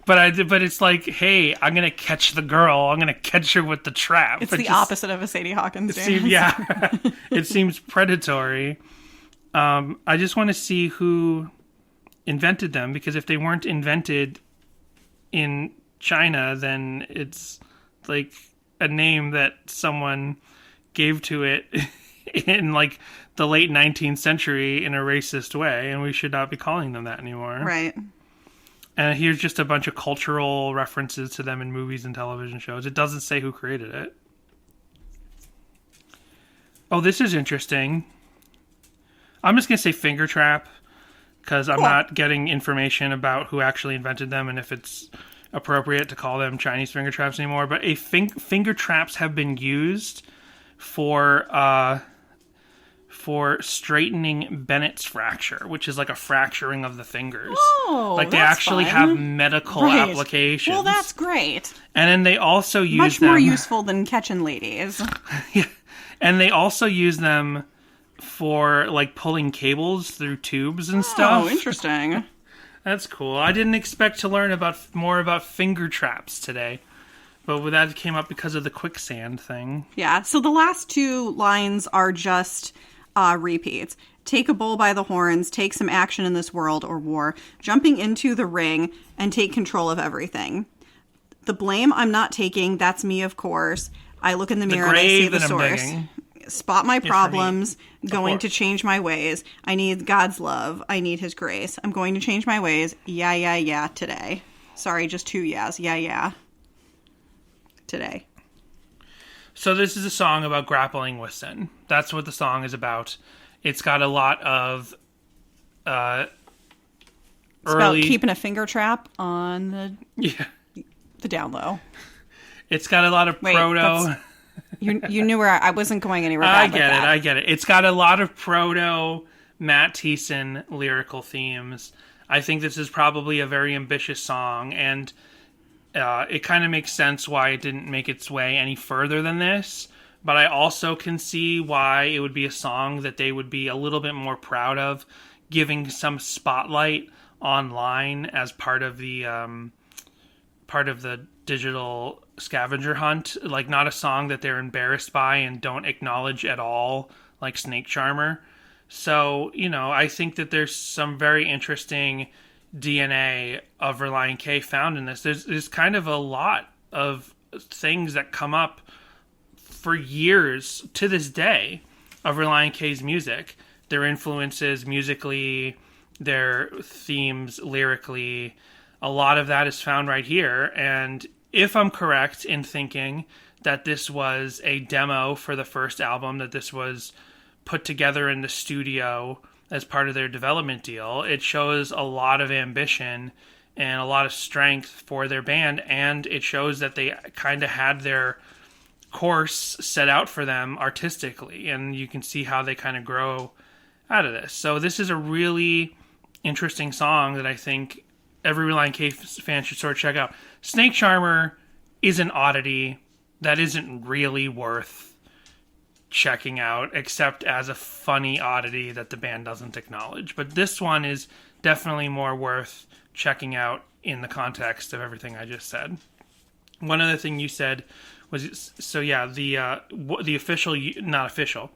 but it's like, hey, I'm gonna catch the girl. I'm gonna catch her with the trap. It's the opposite of a Sadie Hawkins dance. Yeah, it seems predatory. I just want to see who invented them, because if they weren't invented in China, then it's like a name that someone gave to it in like the late 19th century in a racist way, and we should not be calling them that anymore. Right. And here's just a bunch of cultural references to them in movies and television shows. It doesn't say who created it. Oh, this is interesting. I'm just going to say finger trap, because I'm not getting information about who actually invented them and if it's appropriate to call them Chinese finger traps anymore. But finger traps have been used for for straightening Bennett's fracture, which is like a fracturing of the fingers. Oh, like they that's actually fun. have medical applications. Well, that's great. And then they also use Much them more useful than catching ladies. Yeah. And they also use them for like pulling cables through tubes and stuff. Oh, interesting. That's cool. I didn't expect to learn more about finger traps today. But that came up because of the quicksand thing. Yeah, so the last two lines are just repeats. Take a bull by the horns, take some action in this world or war, jumping into the ring, and take control of everything. The blame I'm not taking, that's me, of course. I look in the mirror and I see the source. Spot my problems, going to change my ways. I need God's love. I need his grace. I'm going to change my ways. Yeah, yeah, yeah, today. Sorry, just 2 yeahs. Yeah, yeah. Today. So this is a song about grappling with sin. That's what the song is about. It's got a lot of It's about keeping a finger trap on the down low. It's got a lot of proto. You knew where I wasn't going anywhere. I get it. It's got a lot of proto Matt Thiessen lyrical themes. I think this is probably a very ambitious song, and it kind of makes sense why it didn't make its way any further than this. But I also can see why it would be a song that they would be a little bit more proud of, giving some spotlight online as part of the digital scavenger hunt. Like, not a song that they're embarrassed by and don't acknowledge at all, like Snake Charmer. So, I think that there's some very interesting DNA of Relient K found in this. There's kind of a lot of things that come up for years to this day of Relient K's music. Their influences musically, their themes lyrically, a lot of that is found right here. And if I'm correct in thinking that this was a demo for the first album, that this was put together in the studio as part of their development deal, it shows a lot of ambition and a lot of strength for their band, and it shows that they kind of had their course set out for them artistically, and you can see how they kind of grow out of this. So this is a really interesting song that I think every Relient K fan should sort of check out. Snake Charmer is an oddity that isn't really worth checking out, except as a funny oddity that the band doesn't acknowledge. But this one is definitely more worth checking out in the context of everything I just said. One other thing you said was, the official, not official,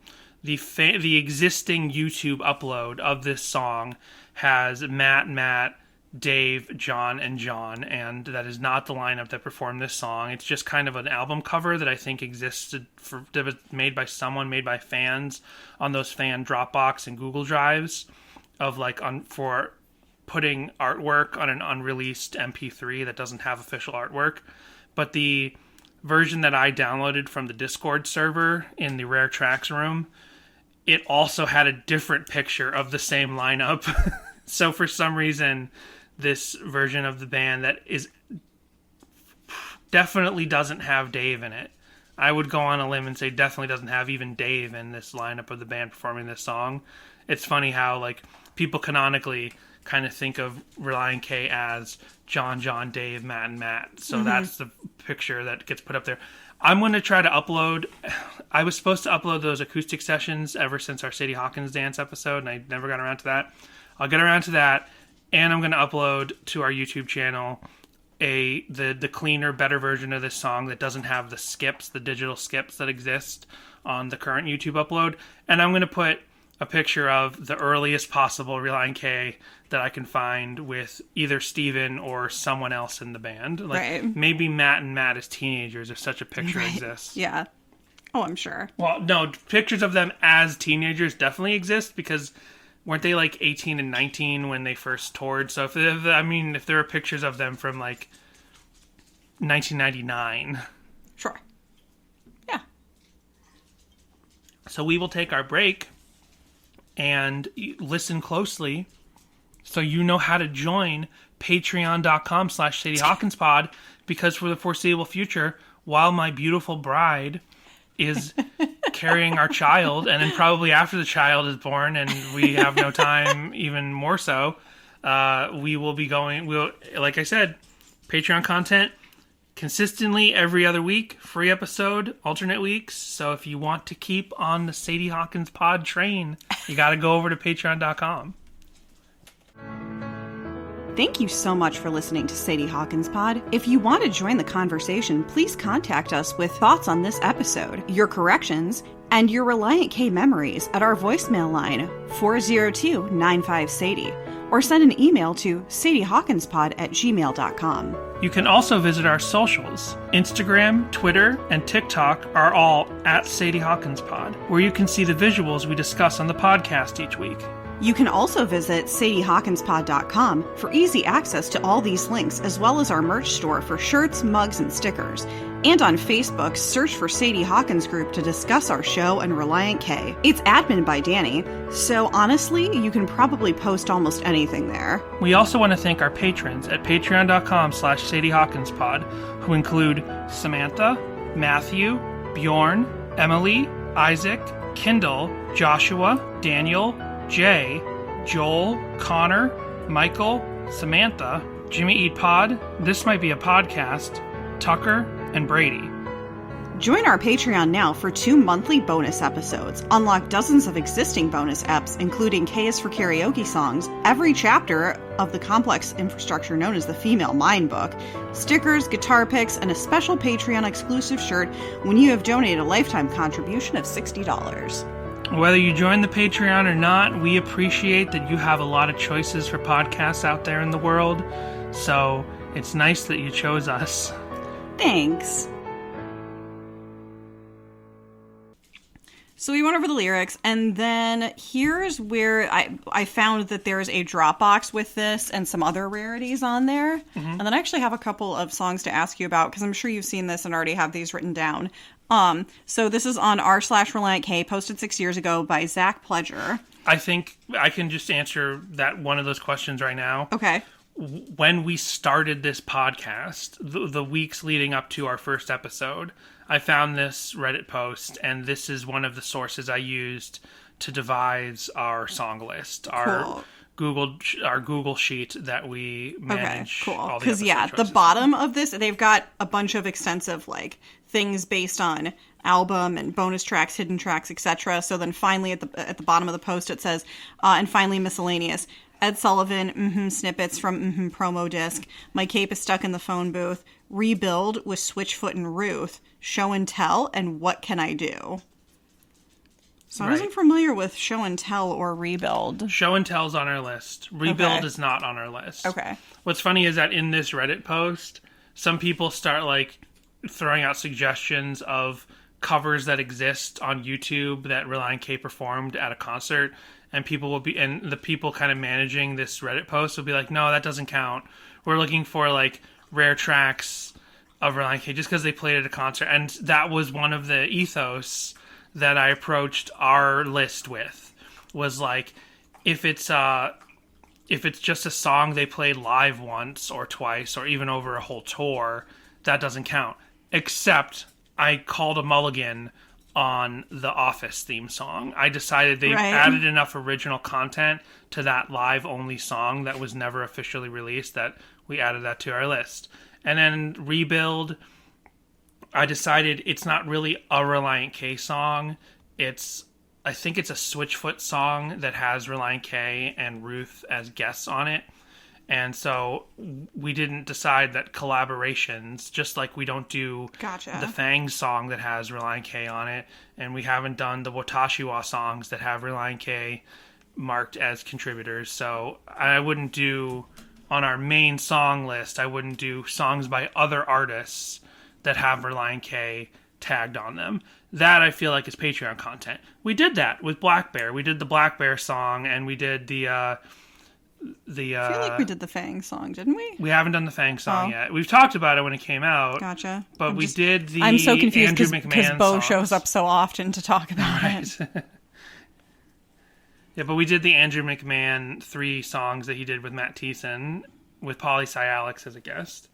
the existing YouTube upload of this song has Matt, Dave, John, and John, and that is not the lineup that performed this song. It's just kind of an album cover that I think existed that was made by fans on those fan Dropbox and Google Drives of for putting artwork on an unreleased MP3 that doesn't have official artwork. But the version that I downloaded from the Discord server in the Rare Tracks room, it also had a different picture of the same lineup. So for some reason, this version of the band that is definitely doesn't have Dave in it. I would go on a limb and say definitely doesn't have even Dave in this lineup of the band performing this song. It's funny how people canonically kind of think of Relient K as John, Dave, Matt, and Matt. So that's the picture that gets put up there. I'm going to try to upload. I was supposed to upload those acoustic sessions ever since our Sadie Hawkins dance episode, and I never got around to that. I'll get around to that, and I'm going to upload to our YouTube channel the cleaner, better version of this song that doesn't have the skips, the digital skips that exist on the current YouTube upload. And I'm going to put a picture of the earliest possible Relient K that I can find with either Steven or someone else in the band. Maybe Matt and Matt as teenagers if such a picture exists. Yeah. Oh, I'm sure. Well, no, pictures of them as teenagers definitely exist because weren't they 18 and 19 when they first toured? So if there are pictures of them from 1999. Sure. Yeah. So we will take our break and listen closely so you know how to join patreon.com/SadieHawkinsPod, because for the foreseeable future, while my beautiful bride is carrying our child, and then probably after the child is born and we have no time, even more so, we will be going, like I said, Patreon content consistently every other week, free episode, alternate weeks. So if you want to keep on the Sadie Hawkins pod train, you got to go over to patreon.com. Thank you so much for listening to Sadie Hawkins Pod. If you want to join the conversation, please contact us with thoughts on this episode, your corrections, and your Relient K memories at our voicemail line 402-95-SADIE, or send an email to sadiehawkinspod@gmail.com. You can also visit our socials. Instagram, Twitter, and TikTok are all at Sadie Hawkins Pod, where you can see the visuals we discuss on the podcast each week. You can also visit sadiehawkinspod.com for easy access to all these links, as well as our merch store for shirts, mugs, and stickers. And on Facebook, search for Sadie Hawkins Group to discuss our show and Relient K. It's admin by Danny, so honestly, you can probably post almost anything there. We also want to thank our patrons at patreon.com/SadieHawkinsPod, who include Samantha, Matthew, Bjorn, Emily, Isaac, Kendall, Joshua, Daniel, Jay, Joel, Connor, Michael, Samantha, Jimmy Eat Pod, This Might Be a Podcast, Tucker, and Brady. Join our Patreon now for 2 monthly bonus episodes. Unlock dozens of existing bonus eps, including K is for Karaoke songs, every chapter of the complex infrastructure known as the Female Mind Book, stickers, guitar picks, and a special Patreon exclusive shirt when you have donated a lifetime contribution of $60. Whether you join the Patreon or not, we appreciate that you have a lot of choices for podcasts out there in the world, so it's nice that you chose us. Thanks. So we went over the lyrics, and then here's where I found that there's a Dropbox with this and some other rarities on there. And then I actually have a couple of songs to ask you about, because I'm sure you've seen this and already have these written down. So this is on r/Relient K, posted 6 years ago by Zach Pledger. I think I can just answer that one of those questions right now. Okay. When we started this podcast, the weeks leading up to our first episode, I found this Reddit post, and this is one of the sources I used to devise our song list, our Google sheet that we manage. Okay, cool. All the Because the bottom of this, they've got a bunch of extensive things based on album and bonus tracks, hidden tracks, etc. So then finally at the bottom of the post it says, and finally miscellaneous. Ed Sullivan, snippets from promo disc. My cape is stuck in the phone booth. Rebuild with Switchfoot and Ruth. Show and Tell and What Can I Do? So I wasn't familiar with Show and Tell or Rebuild. Show and Tell's on our list. Rebuild is not on our list. Okay. What's funny is that in this Reddit post, some people start throwing out suggestions of covers that exist on YouTube that Relient K performed at a concert, and the people kind of managing this Reddit post will be like, no, that doesn't count. We're looking for rare tracks of Relient K just because they played at a concert. And that was one of the ethos that I approached our list with, was if it's just a song they played live once or twice or even over a whole tour, that doesn't count. Except I called a mulligan on the Office theme song. I decided they added enough original content to that live-only song that was never officially released that we added that to our list. And then Rebuild, I decided it's not really a Relient K song. I think it's a Switchfoot song that has Relient K and Ruth as guests on it. And so we didn't decide that collaborations, just like we don't do the Fang song that has Relient K on it, and we haven't done the Watashiwa songs that have Relient K marked as contributors. So I wouldn't do, on our main song list, I wouldn't do songs by other artists that have Relient K tagged on them. That I feel like is Patreon content. We did that with Black Bear. We did the Black Bear song, and we did I feel like we did the Fang song, didn't we? We haven't done the Fang song yet. We've talked about it when it came out. Gotcha. But we did the I'm so confused because Bo shows up so often to talk about it. Yeah, but we did the Andrew McMahon 3 songs that he did with Matt Thiessen with Polly Alex as a guest.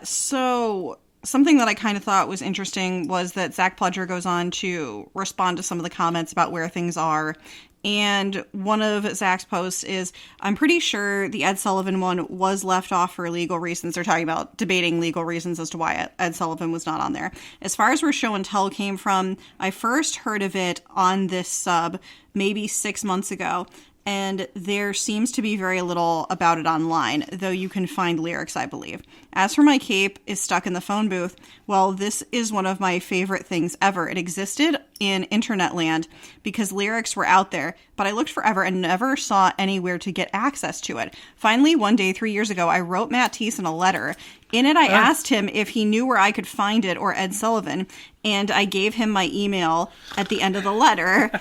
So something that I kind of thought was interesting was that Zach Pledger goes on to respond to some of the comments about where things are. And one of Zach's posts is, I'm pretty sure the Ed Sullivan one was left off for legal reasons. They're talking about debating legal reasons as to why Ed Sullivan was not on there. As far as where show and tell came from, I first heard of it on this sub maybe 6 months ago. And there seems to be very little about it online, though you can find lyrics, I believe. As for my cape is stuck in the phone booth, well, this is one of my favorite things ever. It existed in internet land because lyrics were out there, but I looked forever and never saw anywhere to get access to it. Finally, one day, 3 years ago, I wrote Matt Thiessen a letter. In it, I asked him if he knew where I could find it or Ed Sullivan, and I gave him my email at the end of the letter.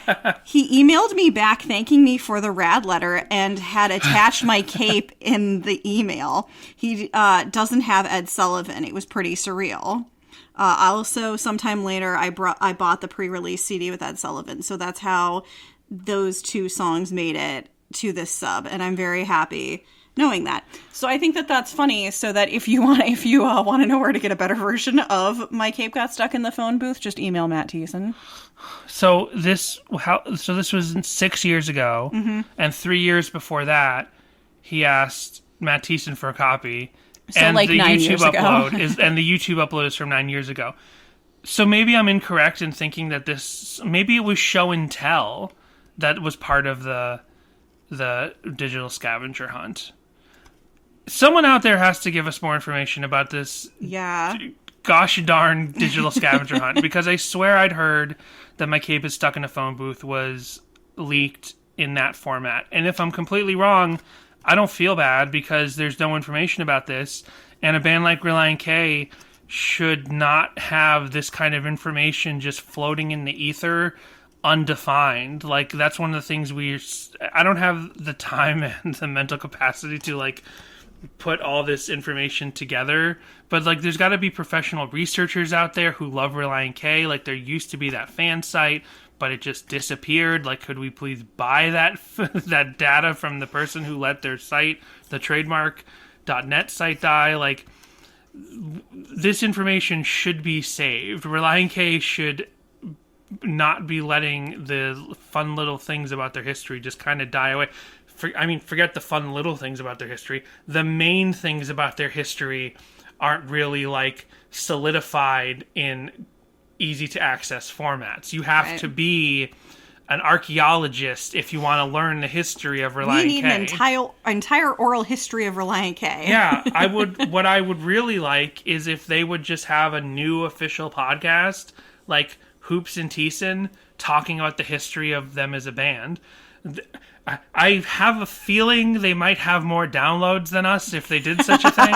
He emailed me back thanking me for the rad letter and had attached my cape in the email. He doesn't have Ed Sullivan. It was pretty surreal. Also, sometime later, I bought the pre-release CD with Ed Sullivan, so that's how those two songs made it to this sub, and I'm very happy knowing that. So I think that that's funny, so that if you want to know where to get a better version of My Cape Got Stuck in the Phone Booth, just email Matt Thiessen. So this was 6 years ago, and 3 years before that, he asked Matt Thiessen for a copy. So and like the 9 YouTube years ago. and the YouTube upload is from 9 years ago. So maybe I'm incorrect in thinking that maybe it was show and tell that was part of the digital scavenger hunt. Someone out there has to give us more information about this. Yeah. Gosh darn digital scavenger hunt, because I swear I'd heard that My Cape is Stuck in a Phone Booth was leaked in that format. And if I'm completely wrong, I don't feel bad because there's no information about this. And a band like Relient K should not have this kind of information just floating in the ether undefined. Like, that's one of the things I don't have the time and the mental capacity to, like, put all this information together, but like there's got to be professional researchers out there who love Relient K. Like, there used to be that fan site, but it just disappeared. Like, could we please buy that that data from the person who let their site, the trademark.net site, die? Like, this information should be saved. Relient K should not be letting the fun little things about their history just kind of die away. Forget the fun little things about their history. The main things about their history aren't really, like, solidified in easy-to-access formats. You have to be an archaeologist if you want to learn the history of Relient K. We need an entire oral history of Relient K. Yeah, what I would really like is if they would just have a new official podcast, like Hoops and Thiessen, talking about the history of them as a band. I have a feeling they might have more downloads than us if they did such a thing.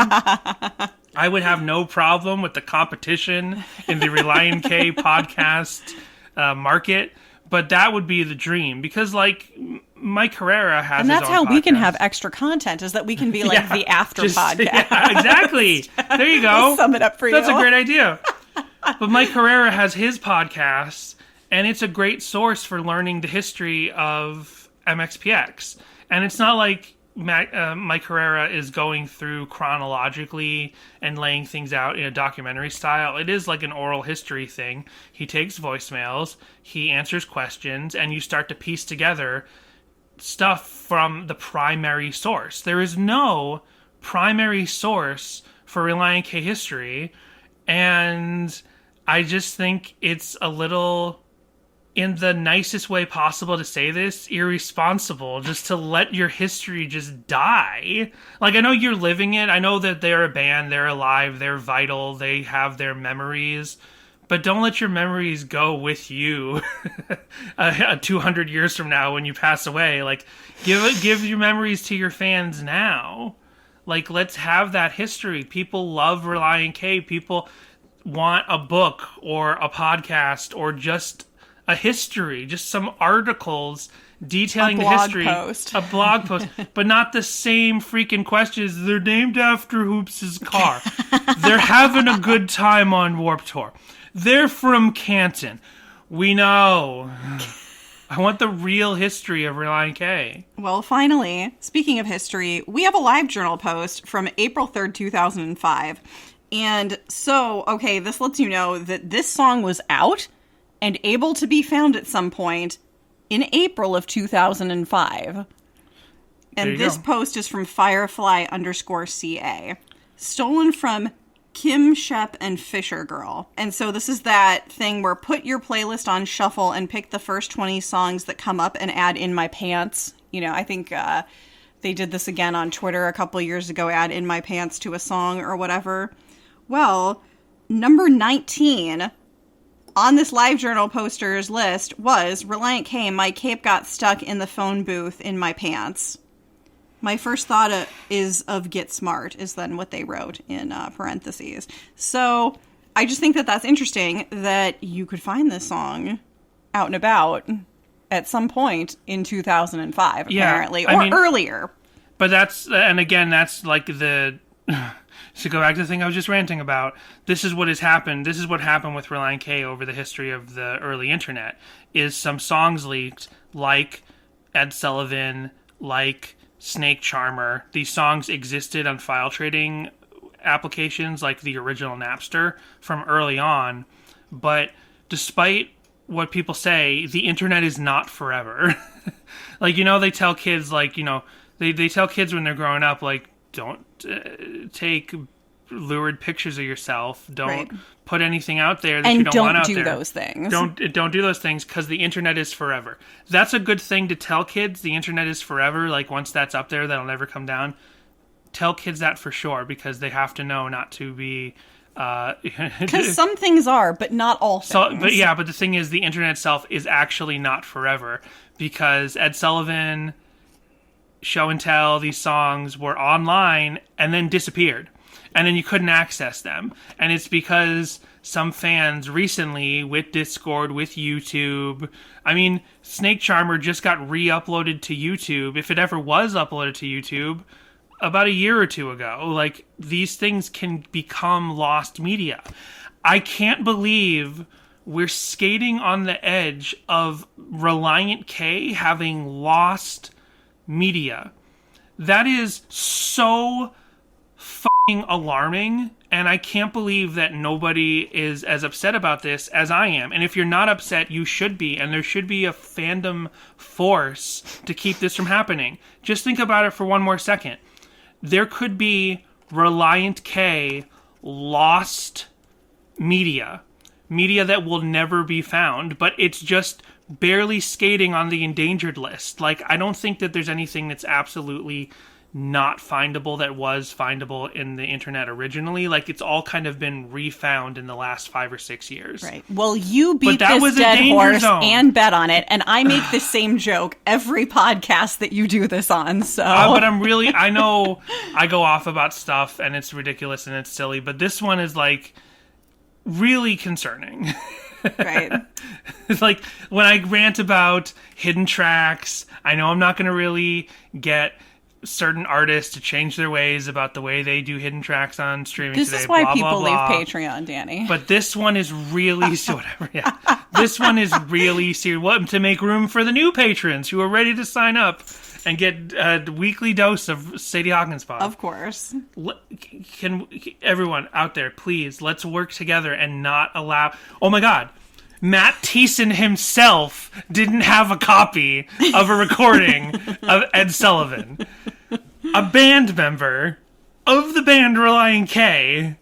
I would have no problem with the competition in the Relient K podcast market, but that would be the dream, because, like, Mike Herrera has and that's his own how podcast. we can have extra content, is that we can be like the after podcast. Yeah, exactly. There you go. We'll sum it up for you. That's a great idea. But Mike Herrera has his podcast, and it's a great source for learning the history of MXPX. And it's not like Mike Herrera is going through chronologically and laying things out in a documentary style. It is like an oral history thing. He takes voicemails, he answers questions, and you start to piece together stuff from the primary source. There is no primary source for Relient K history, and I just think it's a little, in the nicest way possible to say this, irresponsible just to let your history just die. Like, I know you're living it. I know that they're a band, they're alive, they're vital, they have their memories, but don't let your memories go with you 200 years from now when you pass away. Like, give your memories to your fans now. Like, let's have that history. People love Relient K. People want a book or a podcast or just a history, just some articles detailing the history. Post. A blog post, but not the same freaking questions. They're named after Hoops' car. They're having a good time on Warped Tour. They're from Canton. We know. I want the real history of Relient K. Well, finally, speaking of history, we have a live journal post from April 3rd, 2005. And so, okay, this lets you know that this song was out and able to be found at some point in April of 2005. And this post is from Firefly_CA. Stolen from Kim Shep and Fisher Girl. And so this is that thing where put your playlist on shuffle and pick the first 20 songs that come up and add In My Pants. You know, I think they did this again on Twitter a couple years ago, add In My Pants to a song or whatever. Well, number 19 on this LiveJournal posters list was Relient K, My Cape Got Stuck in the Phone Booth in My Pants. My first thought is of Get Smart, is then what they wrote in parentheses. So I just think that that's interesting that you could find this song out and about at some point in 2005, apparently, or earlier. But that's, and again, that's like the, to go back to the thing I was just ranting about, this is what has happened. This is what happened with Relient K over the history of the early internet, is some songs leaked, like Ed Sullivan, like Snake Charmer. These songs existed on file trading applications like the original Napster from early on, but despite what people say, the internet is not forever. Like, you know, they tell kids, like, you know, they tell kids when they're growing up, like, don't take lurid pictures of yourself. Don't put anything out there that you don't want out there. And don't do those things. Don't do those things, because the internet is forever. That's a good thing to tell kids. The internet is forever. Like, once that's up there, that'll never come down. Tell kids that for sure, because they have to know not to be... Because some things are, but not all things. But the thing is, the internet itself is actually not forever, because Ed Sullivan, Show and Tell, these songs were online and then disappeared. And then you couldn't access them. And it's because some fans recently, with Discord, with YouTube... I mean, Snake Charmer just got re-uploaded to YouTube, if it ever was uploaded to YouTube, about a year or two ago. Like, these things can become lost media. I can't believe we're skating on the edge of Relient K having lost media. That is so fucking alarming, and I can't believe that nobody is as upset about this as I am. And if you're not upset, you should be, and there should be a fandom force to keep this from happening. Just think about it for one more second. There could be Relient K lost media that will never be found, but it's just barely skating on the endangered list. Like, I don't think that there's anything that's absolutely not findable that was findable in the internet originally. Like, it's all kind of been refound in the last 5 or 6 years. Right. Well, you beat this dead horse and bet on it, and I make the same joke every podcast that you do this on, so... But I know I go off about stuff, and it's ridiculous and it's silly, but this one is, like, really concerning. Right. It's like, when I rant about hidden tracks, I know I'm not going to really get certain artists to change their ways about the way they do hidden tracks on streaming today. This is why blah, people blah, blah. leave Patreon, Danny. But this one is really whatever. Yeah, this one is really serious. What, to make room for the new patrons who are ready to sign up and get a weekly dose of Sadie Hawkins pod. Of course. Can everyone out there, please, let's work together and not allow... Oh my God. Matt Thiessen himself didn't have a copy of a recording of Ed Sullivan. A band member of the band Relient K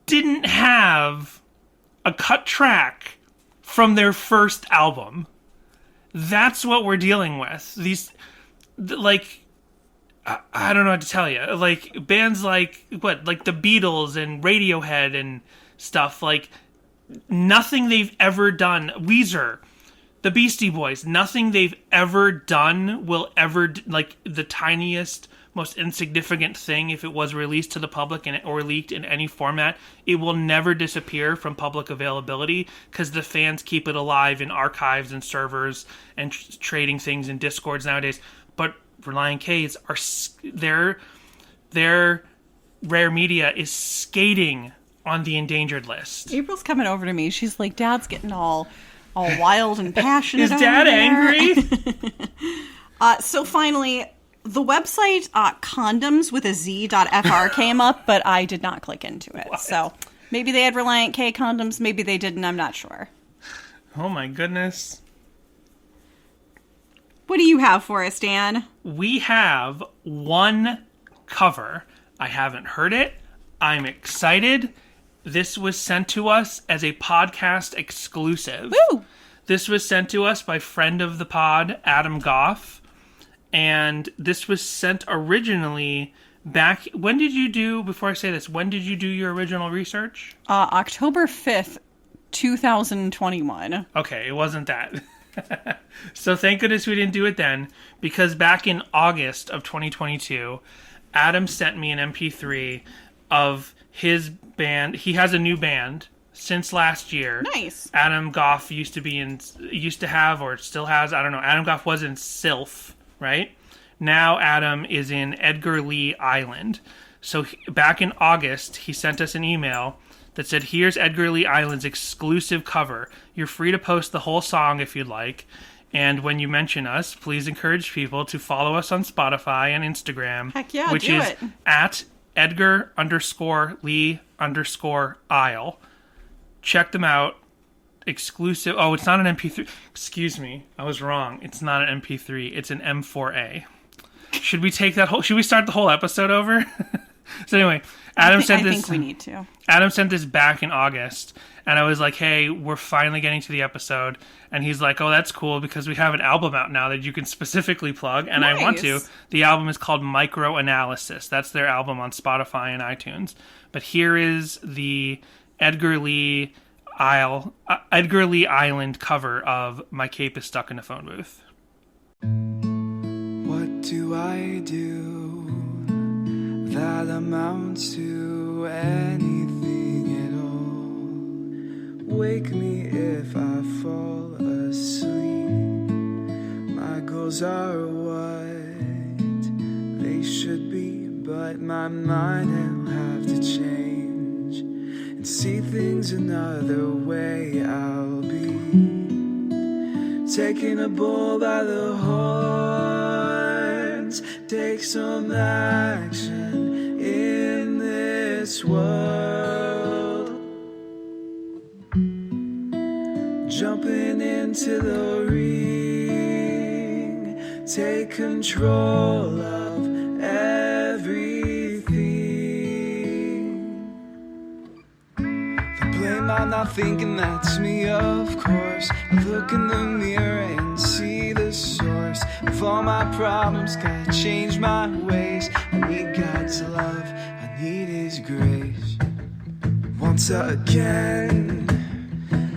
didn't have a cut track from their first album. That's what we're dealing with. These, like, I don't know what to tell you. Like, bands like, like the Beatles and Radiohead and stuff, like, nothing they've ever done, Weezer, the Beastie Boys, nothing they've ever done will ever, like, the tiniest, most insignificant thing, if it was released to the public or leaked in any format, it will never disappear from public availability, because the fans keep it alive in archives and servers and trading things in Discords nowadays. But Relient K's are, their rare media is skating on the endangered list. April's coming over to me. She's like, Dad's getting all wild and passionate. Is Dad angry? So finally, The website condoms with a z.fr came up, but I did not click into it. What? So maybe they had Relient K condoms, maybe they didn't, I'm not sure. Oh my goodness. What do you have for us, Dan? We have one cover. I haven't heard it. I'm excited. This was sent to us as a podcast exclusive. Woo! This was sent to us by friend of the pod, Adam Goff. And this was sent originally back... When did you do... Before I say this, when did you do your original research? October 5th, 2021. Okay, it wasn't that. So thank goodness we didn't do it then, because back in August of 2022, Adam sent me an MP3 of his band. He has a new band since last year. Nice. Adam Goff used to have, or still has, I don't know. Adam Goff was in Sylph, right? Now Adam is in Edgar Lee Island. So back in August, he sent us an email that said, here's Edgar Lee Island's exclusive cover. You're free to post the whole song if you'd like. And when you mention us, please encourage people to follow us on Spotify and Instagram. Heck yeah, which do is it. at Edgar_Lee_Isle. Check them out. Exclusive. Oh, it's not an MP3. Excuse me. I was wrong. It's not an MP3. It's an M4A. Should we take that whole... Should we start the whole episode over? So anyway, Adam sent this... I think we need to. Adam sent this back in August, and I was like, hey, we're finally getting to the episode. And he's like, oh, that's cool, because we have an album out now that you can specifically plug, and Nice. I want to. The album is called Microanalysis. That's their album on Spotify and iTunes. But here is the Edgar Lee Island cover of My Cape is Stuck in a Phone Booth. What do I do that amounts to anything at all? Wake me if I fall asleep. My goals are what they should be, but my mind will have to change and see things another way. I'll be taking a bull by the horns, take some action in this world, jumping into the ring, take control of everything. The blame, I'm not thinking that's me, of course. I look in the mirror and see the source of all my problems. Gotta change my ways. I need God's love, I need His grace. Once again,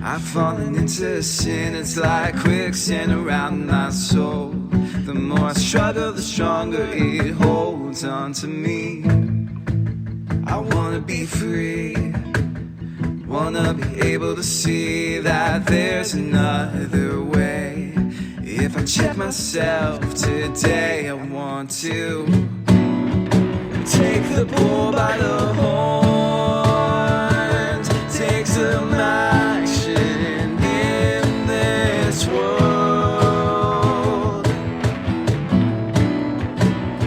I've fallen into sin. It's like quicksand around my soul. The more I struggle, the stronger it holds on to me. I wanna be free, wanna be able to see that there's another way. If I check myself today, I want to take the bull by the horns, take some action in this world,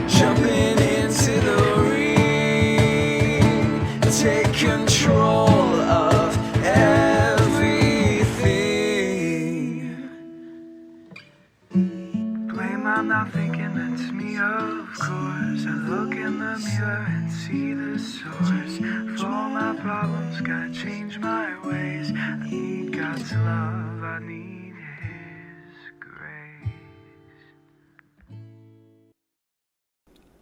jumping into the ring, take control of everything. Blame, I'm not thinking that's me, of course. I look in the mirror and see the source of all my problems. Gotta change my ways. I need God's love, I need His grace.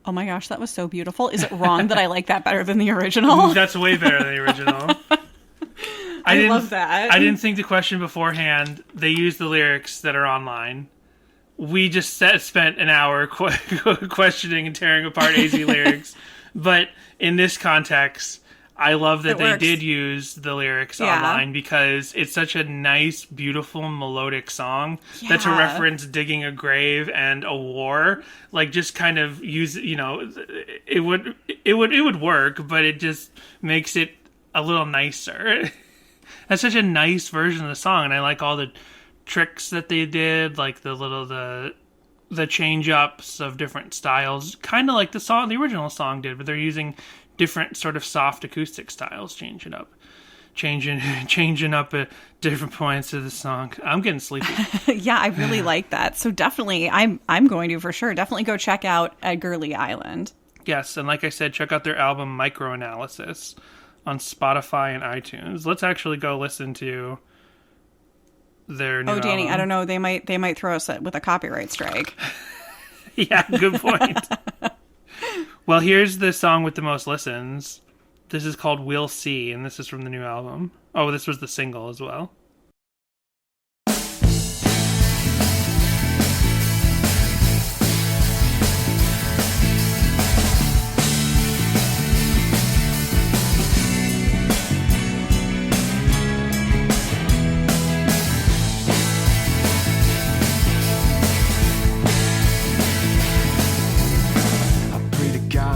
Oh my gosh, that was so beautiful. Is it wrong that I like that better than the original? That's way better than the original. I love that. I didn't think to question beforehand. They use the lyrics that are online. We just spent an hour questioning and tearing apart AZ lyrics. But in this context, I love that they did use the lyrics online, because it's such a nice, beautiful, melodic song that to reference digging a grave and a war, like just kind of use, it would work, but it just makes it a little nicer. That's such a nice version of the song, and I like all the tricks that they did, like the the change-ups of different styles, kind of like the original song did, but they're using different sort of soft acoustic styles, changing up at different points of the song. I'm getting sleepy. Yeah, I really like that. So definitely, I'm going to for sure. Definitely go check out Edgar Lee Island. Yes, and like I said, check out their album Microanalysis on Spotify and iTunes. Let's actually go listen to their new Danny, album. I don't know. They might throw us with a copyright strike. Yeah, good point. Well, here's the song with the most listens. This is called We'll See, and this is from the new album. Oh, this was the single as well.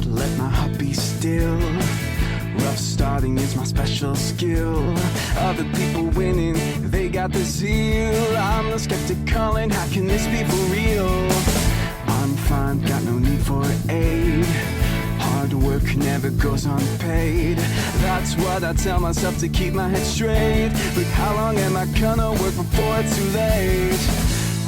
Let my heart be still. Rough starting is my special skill. Other people winning, they got the zeal. I'm the skeptic calling, how can this be for real? I'm fine, got no need for aid. Hard work never goes unpaid. That's what I tell myself to keep my head straight. But how long am I gonna work before it's too late?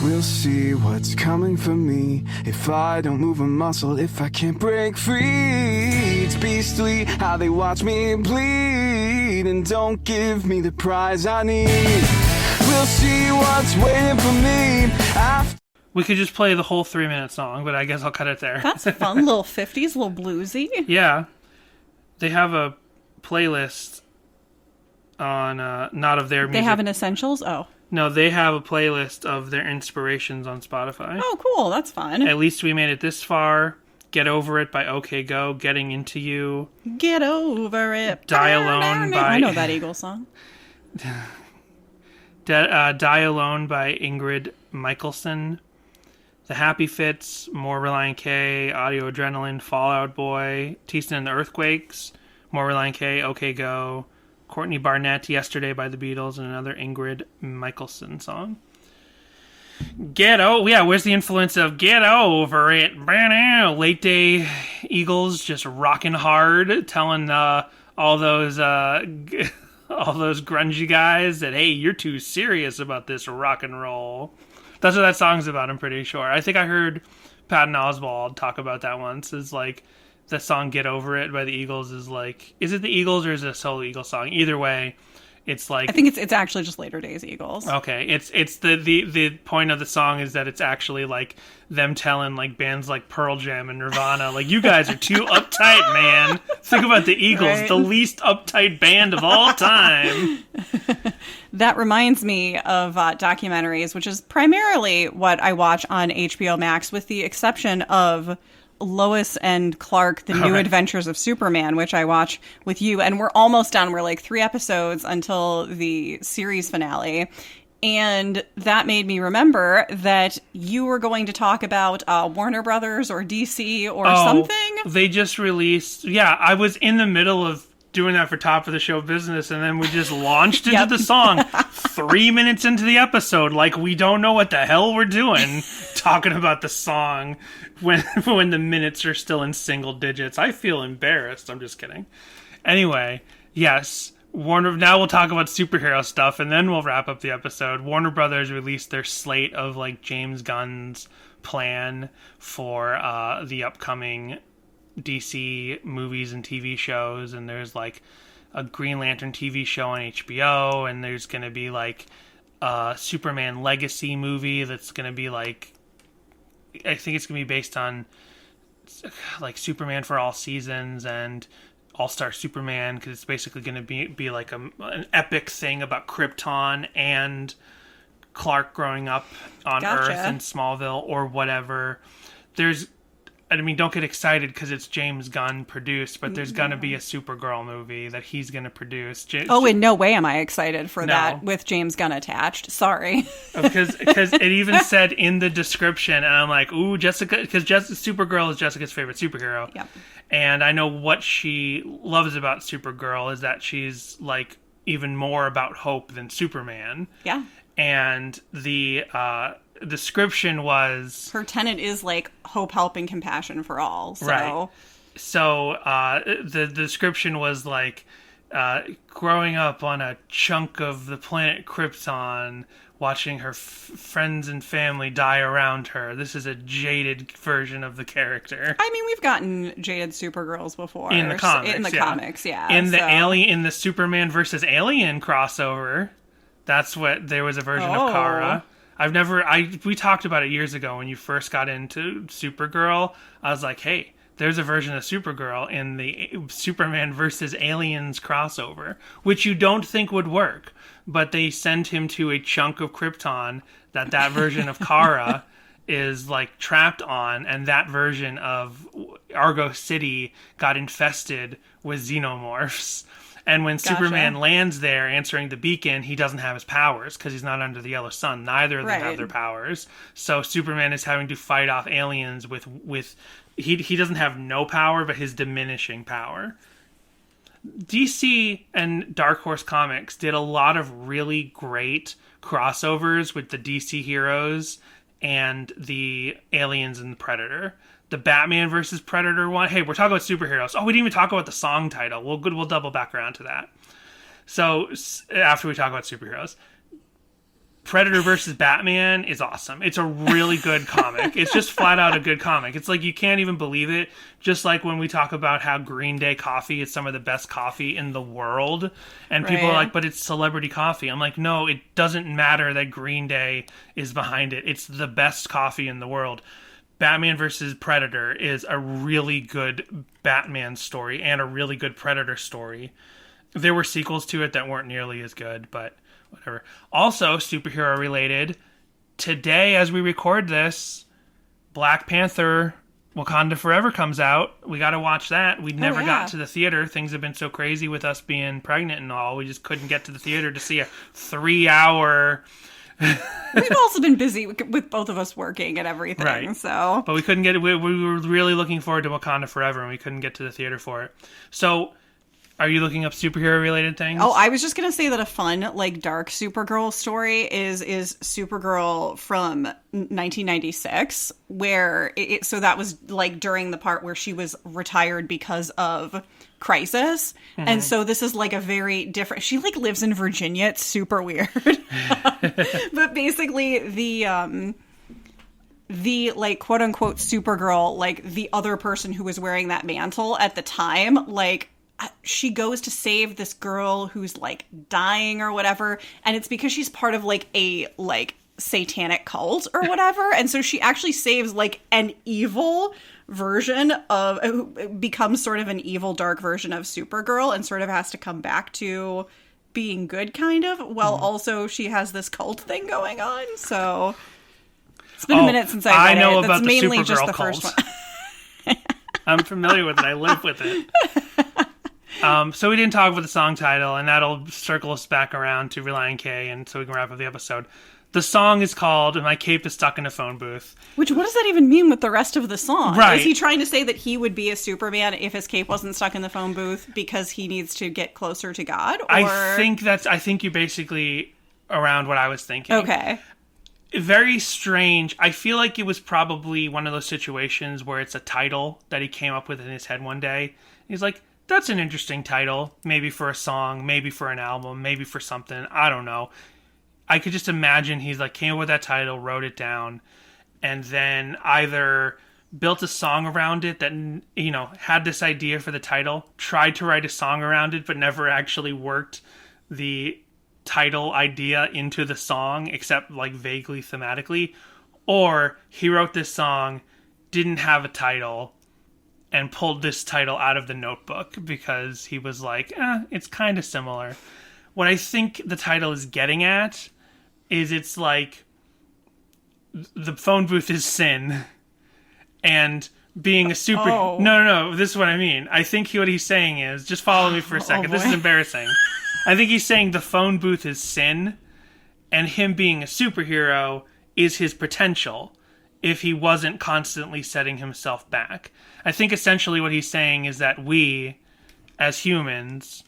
We'll see what's coming for me. If I don't move a muscle, if I can't break free. It's beastly how they watch me bleed and don't give me the prize I need. We'll see what's waiting for me after. We could just play the whole 3-minute song, but I guess I'll cut it there. That's fun. Little 50s, little bluesy. Yeah. They have a playlist on, not of their music. They have an essentials? Oh. No, they have a playlist of their inspirations on Spotify. Oh, cool. That's fun. At least we made it this far. Get Over It by OK Go. Getting Into You. Get Over It. Die Alone by... I know that Eagles song. Die Alone by Ingrid Michaelson. The Happy Fits. More Relient K. Audio Adrenaline. Fall Out Boy. Teaston and the Earthquakes. More Relient K. OK Go. Courtney Barnett, Yesterday by the Beatles, and another Ingrid Michaelson song. Where's the influence of Get Over It? Late Day Eagles just rocking hard, telling all those grungy guys that, hey, you're too serious about this rock and roll. That's what that song's about, I'm pretty sure. I think I heard Patton Oswalt talk about that once. It's like, the song Get Over It by the Eagles is like... Is it the Eagles or is it a solo Eagles song? Either way, it's like... I think it's actually just Later Days Eagles. Okay. It's the point of the song is that it's actually like them telling like bands like Pearl Jam and Nirvana, like, you guys are too uptight, man. Think about the Eagles, right? The least uptight band of all time. That reminds me of documentaries, which is primarily what I watch on HBO Max, with the exception of Lois and Clark, The New Adventures of Superman, which I watch with you, and we're almost done. We're like 3 episodes until the series finale, and that made me remember that you were going to talk about Warner Brothers or DC or something. They just released... Yeah, I was in the middle of doing that for Top of the Show Business, and then we just launched into the song 3 minutes into the episode, like we don't know what the hell we're doing, talking about the song when the minutes are still in single digits. I feel embarrassed. I'm just kidding. Anyway, yes, Warner. Now we'll talk about superhero stuff, and then we'll wrap up the episode. Warner Brothers released their slate of like James Gunn's plan for the upcoming DC movies and TV shows, and there's like a Green Lantern TV show on HBO, and there's going to be like a Superman Legacy movie that's going to be like, I think it's going to be based on like Superman for all seasons and All-Star Superman, because it's basically going to be like an epic thing about Krypton and Clark growing up on Earth in Smallville or whatever. Don't get excited because it's James Gunn produced, but there's going to be a Supergirl movie that he's going to produce. In no way am I excited for that with James Gunn attached. Sorry. Because it even said in the description, and I'm like, ooh, Jessica, because Supergirl is Jessica's favorite superhero. Yep. And I know what she loves about Supergirl is that she's like even more about hope than Superman. Yeah. And the description was... Her tenet is, like, hope, help, and compassion for all. So. Right. So the description was, like, growing up on a chunk of the planet Krypton, watching her friends and family die around her. This is a jaded version of the character. I mean, we've gotten jaded Supergirls before. In the comics, In the Superman versus Alien crossover, that's what, there was a version of Kara. We talked about it years ago when you first got into Supergirl. I was like, hey, there's a version of Supergirl in the Superman versus Aliens crossover, which you don't think would work, but they send him to a chunk of Krypton that version of Kara is, like, trapped on, and that version of Argo City got infested with xenomorphs. And when Superman lands there answering the beacon, he doesn't have his powers because he's not under the yellow sun. Neither of them have their powers. So Superman is having to fight off aliens with he doesn't have no power, but his diminishing power. DC and Dark Horse Comics did a lot of really great crossovers with the DC heroes and the aliens and the Predator. The Batman versus Predator one. Hey, we're talking about superheroes. Oh, we didn't even talk about the song title. We'll double back around to that. So after we talk about superheroes, Predator versus Batman is awesome. It's a really good comic. It's just flat out a good comic. It's like you can't even believe it. Just like when we talk about how Green Day coffee is some of the best coffee in the world. And people are like, but it's celebrity coffee. I'm like, no, it doesn't matter that Green Day is behind it. It's the best coffee in the world. Batman vs. Predator is a really good Batman story and a really good Predator story. There were sequels to it that weren't nearly as good, but whatever. Also, superhero related, today as we record this, Black Panther Wakanda Forever comes out. We got to watch that. We never got to the theater. Things have been so crazy with us being pregnant and all. We just couldn't get to the theater to see a 3-hour... We've also been busy with both of us working and everything, right. So. But we couldn't get it. We were really looking forward to Wakanda Forever, and we couldn't get to the theater for it. So, are you looking up superhero-related things? Oh, I was just going to say that a fun, like, dark Supergirl story is Supergirl from 1996, where so that was, like, during the part where she was retired because of Crisis. Mm-hmm. And so this is, like, a very different... She, like, lives in Virginia. It's super weird. But basically, the like, quote-unquote Supergirl, like, the other person who was wearing that mantle at the time, like... She goes to save this girl who's, like, dying or whatever, and it's because she's part of, like, a, like, satanic cult or whatever, and so she actually saves, like, an evil version of... becomes sort of an evil, dark version of Supergirl and sort of has to come back to being good, kind of, while also she has this cult thing going on, so... It's been a minute since I read know it. about That's the mainly Supergirl just the cult. first one. I'm familiar with it. I live with it. So we didn't talk about the song title, and that'll circle us back around to Relient K, and so we can wrap up the episode. The song is called "My Cape is Stuck in a Phone Booth." Which, what does that even mean with the rest of the song? Right. Is he trying to say that he would be a Superman if his cape wasn't stuck in the phone booth because he needs to get closer to God? Or... I think you basically around what I was thinking. Okay. Very strange. I feel like it was probably one of those situations where it's a title that he came up with in his head one day. He's like, that's an interesting title. Maybe for a song, maybe for an album, maybe for something. I don't know. I could just imagine he's like, came up with that title, wrote it down, and then either built a song around it that, you know, had this idea for the title, tried to write a song around it, but never actually worked the title idea into the song, except like vaguely thematically. Or he wrote this song, didn't have a title, and pulled this title out of the notebook because he was like, it's kind of similar. What I think the title is getting at is it's like the phone booth is sin, and being a super... Oh. No, this is what I mean. I think what he's saying is, just follow me for a second. This is embarrassing. I think he's saying the phone booth is sin, and him being a superhero is his potential if he wasn't constantly setting himself back. I think essentially what he's saying is that we, as humans...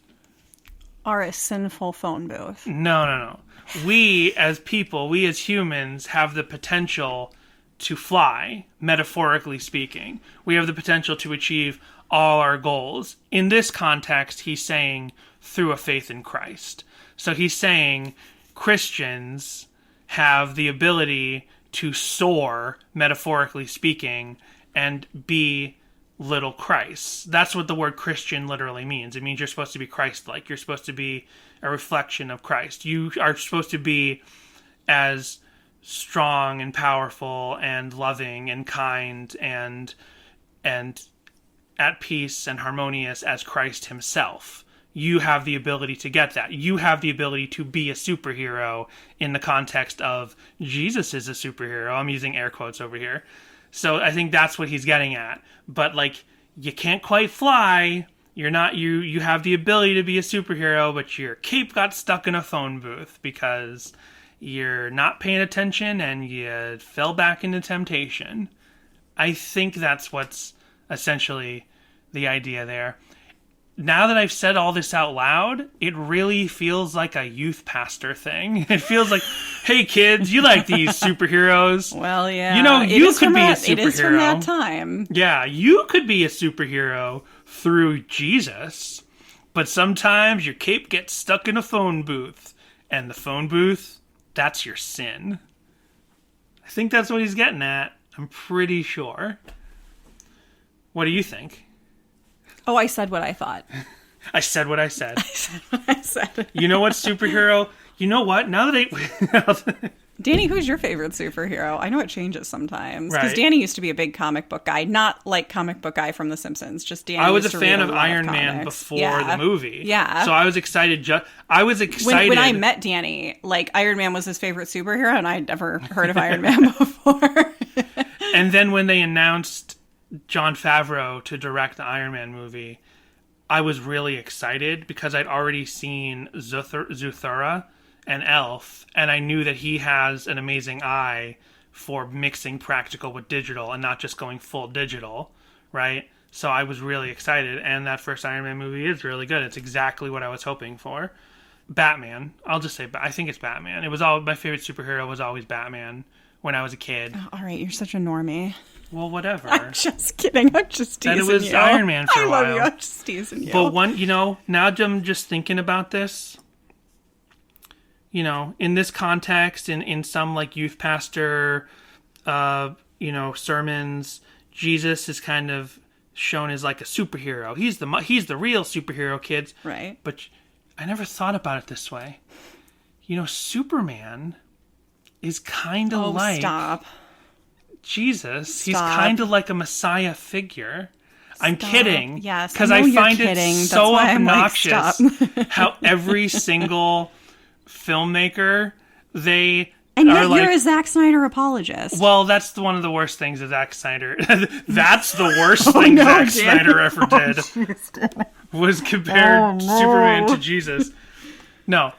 are a sinful phone booth. No. we as people, we as humans have the potential to fly, metaphorically speaking. We have the potential to achieve all our goals. In this context, he's saying through a faith in Christ. So he's saying Christians have the ability to soar, metaphorically speaking, and be little Christ. That's what the word Christian literally means. It means you're supposed to be Christ-like. You're supposed to be a reflection of Christ. You are supposed to be as strong and powerful and loving and kind and at peace and harmonious as Christ himself. You have the ability to get that. You have the ability to be a superhero in the context of Jesus is a superhero. I'm using air quotes over here. So I think that's what he's getting at. But like, you can't quite fly. You're not, you have the ability to be a superhero, but your cape got stuck in a phone booth because you're not paying attention and you fell back into temptation. I think that's what's essentially the idea there. Now that I've said all this out loud, it really feels like a youth pastor thing. It feels like, hey kids, you like these superheroes? Well, yeah. You know, you could be a superhero. It is from that time. Yeah, you could be a superhero through Jesus, but sometimes your cape gets stuck in a phone booth, and the phone booth, that's your sin. I think that's what he's getting at. I'm pretty sure. What do you think? Oh, I said what I thought. I said what I said. I said what I said. You know what superhero? You know what? Now that Danny, who's your favorite superhero? I know it changes sometimes. Because Right. Danny used to be a big comic book guy. Not like comic book guy from The Simpsons. Just Danny I was a used to fan read of lot Iron Man comics. before Yeah. the movie. Yeah. So I was excited. I was excited. When I met Danny, like, Iron Man was his favorite superhero, and I'd never heard of Iron Man before. And then when they announced Jon Favreau to direct the Iron Man movie, I was really excited because I'd already seen Zathura and Elf, and I knew that he has an amazing eye for mixing practical with digital and not just going full digital, right? So I was really excited, and that first Iron Man movie is really good. It's exactly what I was hoping for. Batman. I'll just say, I think it's Batman. It was my favorite superhero was always Batman when I was a kid. All right, you're such a normie. Well, whatever. I'm just kidding. I'm just teasing And it was you. Iron Man for I a love while. you. I'm just teasing you. But now I'm just thinking about this, in this context, in some like youth pastor, sermons, Jesus is kind of shown as like a superhero. He's the real superhero, kids. Right. But I never thought about it this way. Superman is kind of like stop. Jesus. He's Stop. kind of like a Messiah figure. I'm Stop. kidding. Yes, Because I I know you're find kidding. it That's so why I'm like, obnoxious stop. how every single filmmaker, they And are yet like, you're a Zack Snyder apologist. well, that's one of the worst things that Zack Snyder. That's the worst thing no, Zack Dan. Snyder ever did. Was compared Superman to Jesus. No.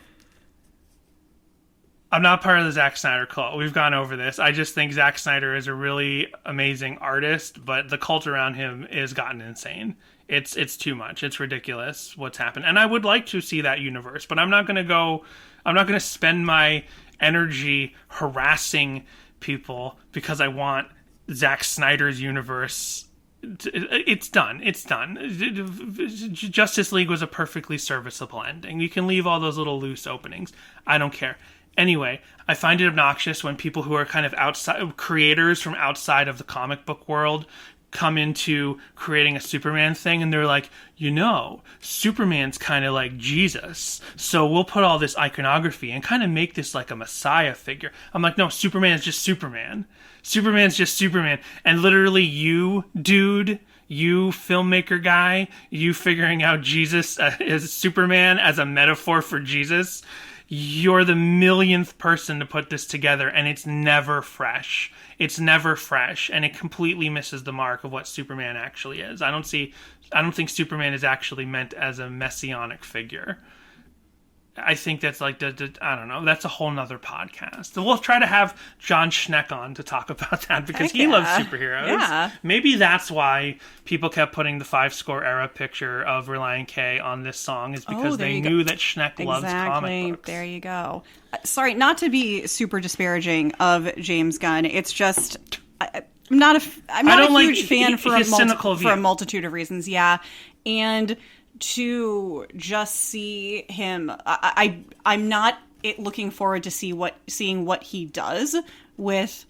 I'm not part of the Zack Snyder cult. We've gone over this. I just think Zack Snyder is a really amazing artist, but the cult around him has gotten insane. It's too much. It's ridiculous what's happened. And I would like to see that universe, but I'm not going to spend my energy harassing people because I want Zack Snyder's universe. It's done. It's done. Justice League was a perfectly serviceable ending. You can leave all those little loose openings. I don't care. Anyway, I find it obnoxious when people who are kind of outside creators from outside of the comic book world come into creating a Superman thing and they're like, Superman's kind of like Jesus. So we'll put all this iconography and kind of make this like a Messiah figure. I'm like, no, Superman's just Superman. Superman's just Superman. And literally you, dude, you filmmaker guy, you figuring out Jesus as Superman as a metaphor for Jesus, you're the millionth person to put this together, and it's never fresh. It's never fresh, and it completely misses the mark of what Superman actually is. I don't think Superman is actually meant as a messianic figure. I think that's like I don't know. That's a whole nother podcast. So we'll try to have John Schneck on to talk about that because he loves superheroes. Yeah. Maybe that's why people kept putting the 5-score era picture of Relient K on this song is because they knew that Schneck loves comic books. There you go. Sorry, not to be super disparaging of James Gunn. It's just I'm not a huge fan for a multitude of reasons. Yeah, and to just see him, I'm not looking forward to seeing what he does with.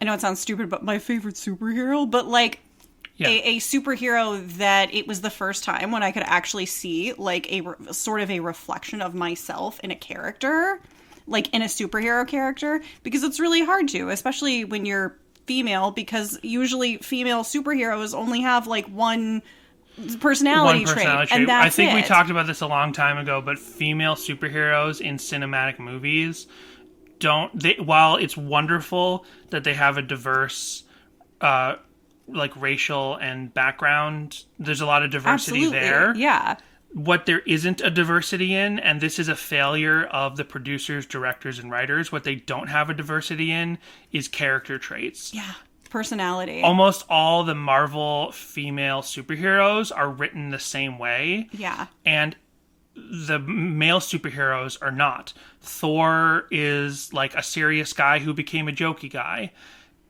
I know it sounds stupid, but my favorite superhero, but like a superhero that it was the first time when I could actually see like a sort of a reflection of myself in a character, like in a superhero character, because it's really hard to, especially when you're female, because usually female superheroes only have like one personality trait. And that's I think we talked about this a long time ago, but female superheroes in cinematic movies while it's wonderful that they have a diverse like racial and background, there's a lot of diversity there. Yeah. What there isn't a diversity in, and this is a failure of the producers, directors, and writers, what they don't have a diversity in is character traits. Yeah. Personality. Almost all the Marvel female superheroes are written the same way. Yeah. And the male superheroes are not. Thor is like a serious guy who became a jokey guy.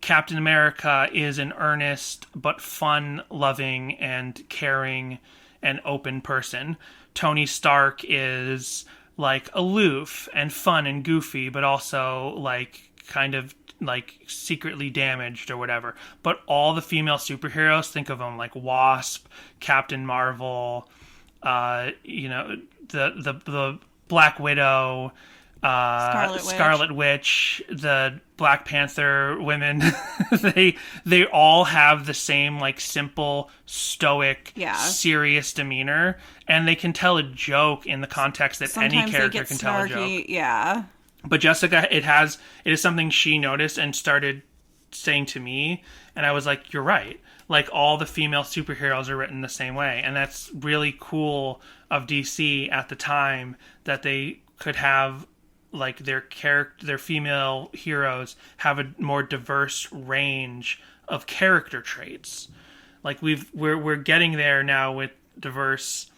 Captain America is an earnest but fun-loving and caring and open person. Tony Stark is like aloof and fun and goofy, but also like kind of like secretly damaged or whatever. But all the female superheroes, think of them like Wasp, Captain Marvel, the Black Widow, Scarlet Witch, the Black Panther women. they all have the same like simple, stoic, serious demeanor, and they can tell a joke in the context that any character can tell a joke. Yeah. But Jessica, it is something she noticed and started saying to me, and I was like, you're right. Like, all the female superheroes are written the same way, and that's really cool of DC at the time, that they could have, like, their female heroes have a more diverse range of character traits. Like, we're getting there now with diverse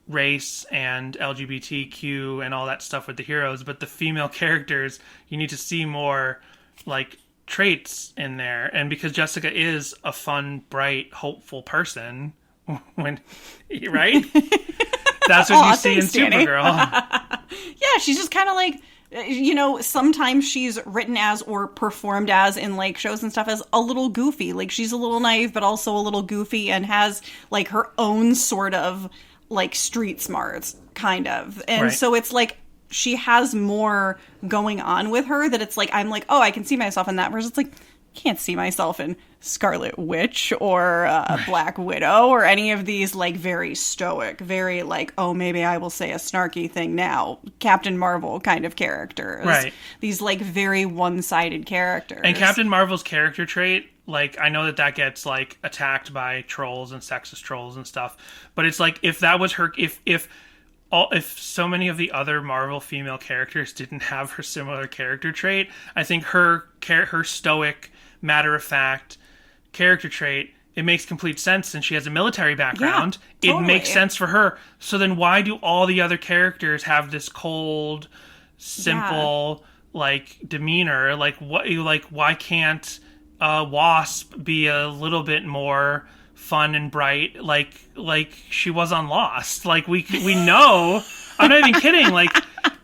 race and LGBTQ and all that stuff with the heroes, but the female characters, you need to see more like traits in there. And because Jessica is a fun, bright, hopeful person, right? That's what you see in Supergirl. Yeah, she's just kind of like, sometimes she's written as or performed as in like shows and stuff as a little goofy. Like, she's a little naive, but also a little goofy, and has like her own sort of like street smarts, kind of. And so it's like she has more going on with her that it's like, I'm like, oh, I can see myself in that. Whereas it's like, I can't see myself in Scarlet Witch or Black Widow or any of these like very stoic, very like, oh, maybe I will say a snarky thing now, Captain Marvel kind of characters. Right. These like very one-sided characters. And Captain Marvel's character trait, like, I know that gets like attacked by trolls and sexist trolls and stuff, but it's like, if that was her, if so many of the other Marvel female characters didn't have her similar character trait, I think her stoic, matter-of-fact character trait, it makes complete sense since she has a military background. Yeah, totally. It makes sense for her. So then why do all the other characters have this cold, simple, like, demeanor? Like, why can't Wasp be a little bit more fun and bright, like she was on Lost? Like, we know. I'm not even kidding. Like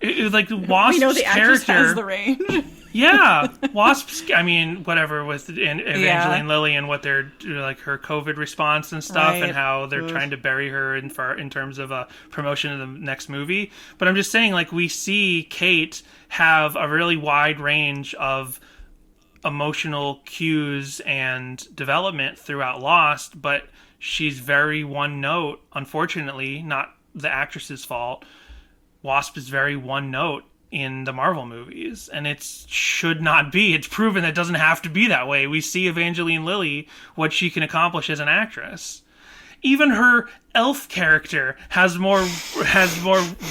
Wasp's we know the actress character has the range. Yeah, Wasp's. I mean, whatever with Evangeline Lilly and what they're like, her COVID response and stuff, and how they're trying to bury her in terms of a promotion of the next movie. But I'm just saying, like, we see Kate have a really wide range of emotional cues and development throughout Lost, but she's very one note. Unfortunately, not the actress's fault. Wasp is very one note in the Marvel movies, and it should not be. It's proven that it doesn't have to be that way. We see Evangeline Lilly, what she can accomplish as an actress. even her elf character has more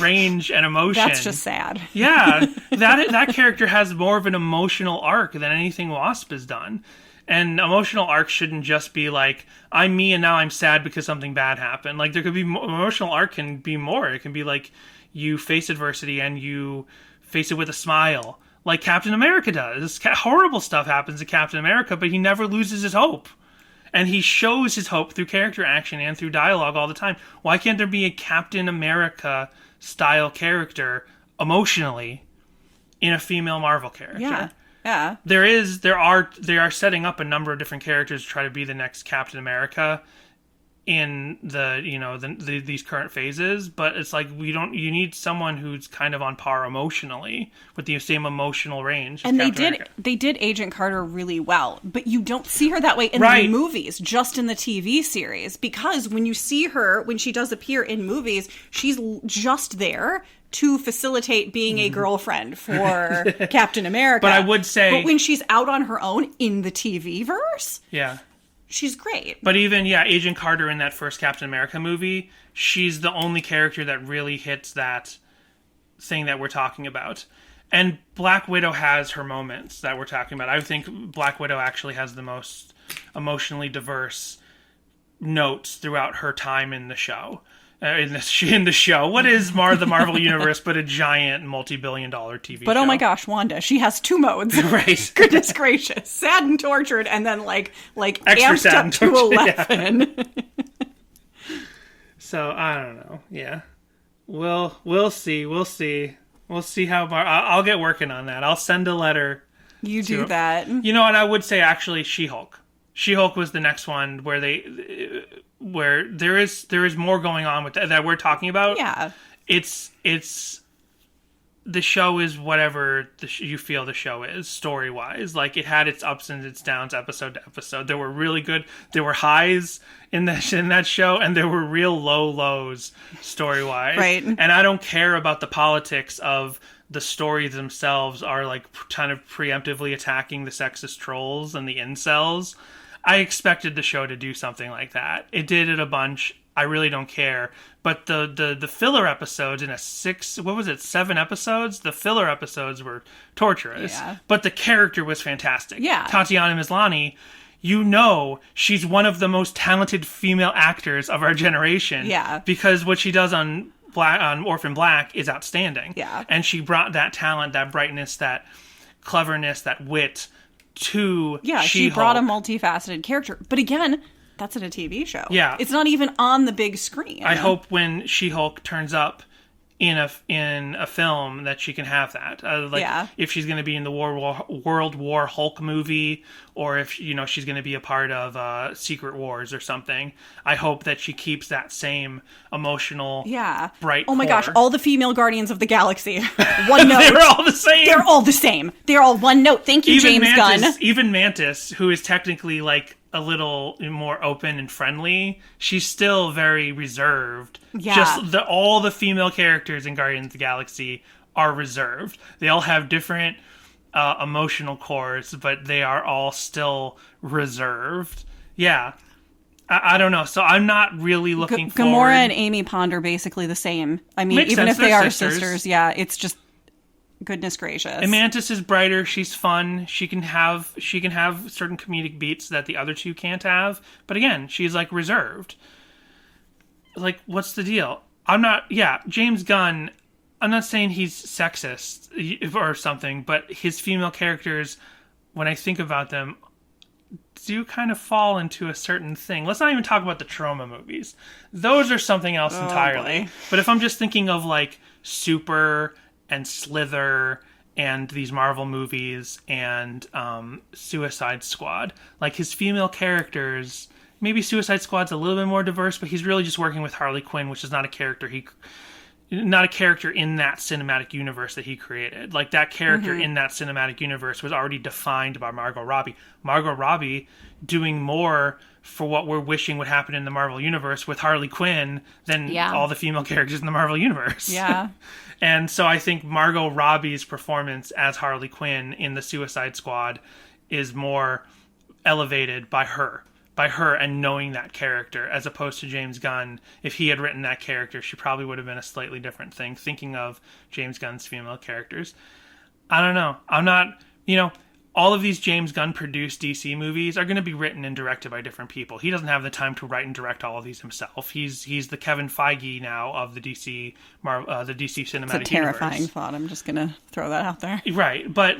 range and emotion. That's just sad. Yeah, that character has more of an emotional arc than anything Wasp has done. And emotional arc shouldn't just be like, I'm me and now I'm sad because something bad happened. Like, there could be emotional arc can be more. It can be like you face adversity and you face it with a smile, like Captain America does. Horrible stuff happens to Captain America, but he never loses his hope. And he shows his hope through character action and through dialogue all the time. Why can't there be a Captain America style character emotionally in a female Marvel character? Yeah. Yeah. They are setting up a number of different characters to try to be the next Captain America in these current phases, but it's like you need someone who's kind of on par emotionally with the same emotional range as And Captain they did Agent Carter really well, but you don't see her that way in Right. the movies, just in the TV series, because when you see her, when she does appear in movies, she's just there to facilitate being a girlfriend for Captain America. But I would say, but when she's out on her own in the TV verse, yeah. she's great. But even, Agent Carter in that first Captain America movie, she's the only character that really hits that thing that we're talking about. And Black Widow has her moments that we're talking about. I think Black Widow actually has the most emotionally diverse notes throughout her time in the show. In the show. What is the Marvel Universe but a giant multi-billion-dollar TV show? But oh my gosh, Wanda, she has two modes. Right. Goodness gracious. Sad and tortured, and then like Extra amped sad up and to tortured, 11. So, I don't know. Yeah. We'll see. We'll see how I'll get working on that. I'll send a letter. You do that. You know, and I would say actually She-Hulk. She-Hulk was the next one where there is more going on with that we're talking about. Yeah. It's the show is whatever you feel the show is story-wise. Like, it had its ups and its downs episode to episode. There were really good, there were highs in that show, and there were real low lows story-wise. Right. And I don't care about the politics of the stories themselves are like kind of preemptively attacking the sexist trolls and the incels. I expected the show to do something like that. It did it a bunch. I really don't care. But the filler episodes in 7 episodes? The filler episodes were torturous. Yeah. But the character was fantastic. Yeah. Tatiana Maslany, she's one of the most talented female actors of our generation. Yeah. Because what she does on Orphan Black is outstanding. Yeah. And she brought that talent, that brightness, that cleverness, that wit to Yeah, She-Hulk. she brought a multifaceted character. But again, that's in a TV show. Yeah. It's not even on the big screen. I hope when She-Hulk turns up in a film that she can have that. If she's going to be in the World War Hulk movie, or if she's going to be a part of Secret Wars or something. I hope that she keeps that same emotional, bright. Oh my core. gosh, all the female Guardians of the Galaxy, one note. They're all the same. They're all the same. They're all one note. Thank you, James Gunn. Even Mantis, who is technically like a little more open and friendly, she's still very reserved. Yeah. Just all the female characters in Guardians of the Galaxy are reserved. They all have different emotional cores, but they are all still reserved. Yeah. I don't know. So I'm not really looking forward. Gamora and Amy Pond are basically the same. I mean, Makes even sense. if they They're are sisters. yeah, it's just goodness gracious. And Mantis is brighter. She's fun. She can have certain comedic beats that the other two can't have. But again, she's like reserved. Like, what's the deal? James Gunn, I'm not saying he's sexist or something, but his female characters, when I think about them, do kind of fall into a certain thing. Let's not even talk about the Trauma movies. Those are something else entirely. Boy. But if I'm just thinking of like Super and Slither and these Marvel movies and Suicide Squad, like his female characters, maybe Suicide Squad's a little bit more diverse, but he's really just working with Harley Quinn, which is not a character in that cinematic universe that he created. Like, that character in that cinematic universe was already defined by Margot Robbie. Margot Robbie doing more for what we're wishing would happen in the Marvel universe with Harley Quinn than all the female characters in the Marvel universe. Yeah. And so I think Margot Robbie's performance as Harley Quinn in the Suicide Squad is more elevated by her. by her and knowing that character, as opposed to James Gunn. If he had written that character, she probably would have been a slightly different thing, thinking of James Gunn's female characters. I don't know. I'm not, all of these James Gunn produced DC movies are going to be written and directed by different people. He doesn't have the time to write and direct all of these himself. He's the Kevin Feige now of the DC the DC cinematic universe. It's a terrifying thought. I'm just going to throw that out there. Right, but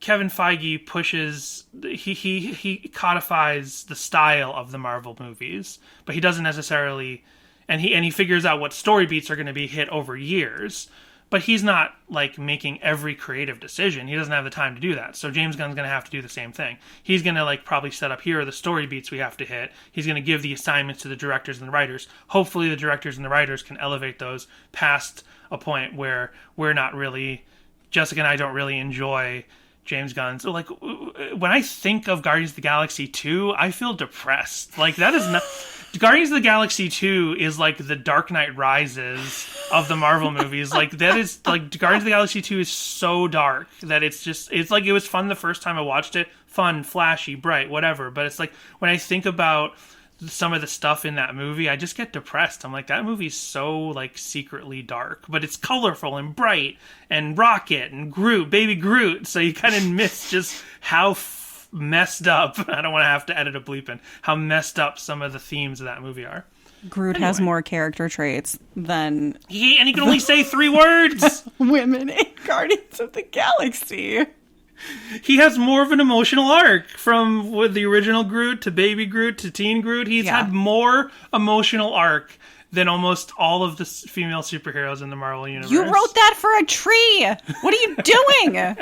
Kevin Feige pushes, he codifies the style of the Marvel movies, but he doesn't necessarily, and he figures out what story beats are going to be hit over years. But he's not, making every creative decision. He doesn't have the time to do that. So James Gunn's going to have to do the same thing. He's going to, probably set up, here are the story beats we have to hit. He's going to give the assignments to the directors and the writers. Hopefully the directors and the writers can elevate those past a point where we're not really... Jessica and I don't really enjoy James Gunn's... So, when I think of Guardians of the Galaxy 2, I feel depressed. That is not... Guardians of the Galaxy 2 is the Dark Knight Rises of the Marvel movies. That is Guardians of the Galaxy 2 is so dark that it's it was fun the first time I watched it. Fun, flashy, bright, whatever. But it's when I think about some of the stuff in that movie, I just get depressed. I'm that movie's so secretly dark, but it's colorful and bright and Rocket and Groot, baby Groot. So you kind of miss just how messed up, I don't want to have to edit a bleep in, how messed up some of the themes of that movie are. Groot has more character traits than... And he can only say 3 words! Women in Guardians of the Galaxy. He has more of an emotional arc from with the original Groot to baby Groot to teen Groot. He's had more emotional arc than almost all of the female superheroes in the Marvel universe. You wrote that for a tree! What are you doing?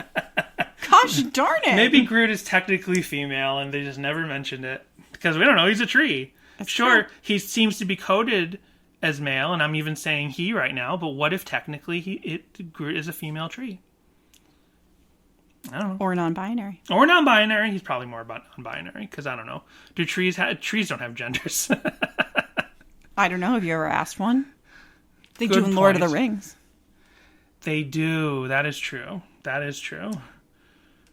Gosh darn it. Maybe Groot is technically female and they just never mentioned it. Because we don't know, he's a tree. That's sure, true. He seems to be coded as male, and I'm even saying he right now, but what if technically Groot is a female tree? I don't know. Or non-binary. Or non-binary. He's probably more about non-binary, because I don't know. Do trees don't have genders? I don't know. Have you ever asked one? They Good do in Lord of point. the Rings. They do. That is true.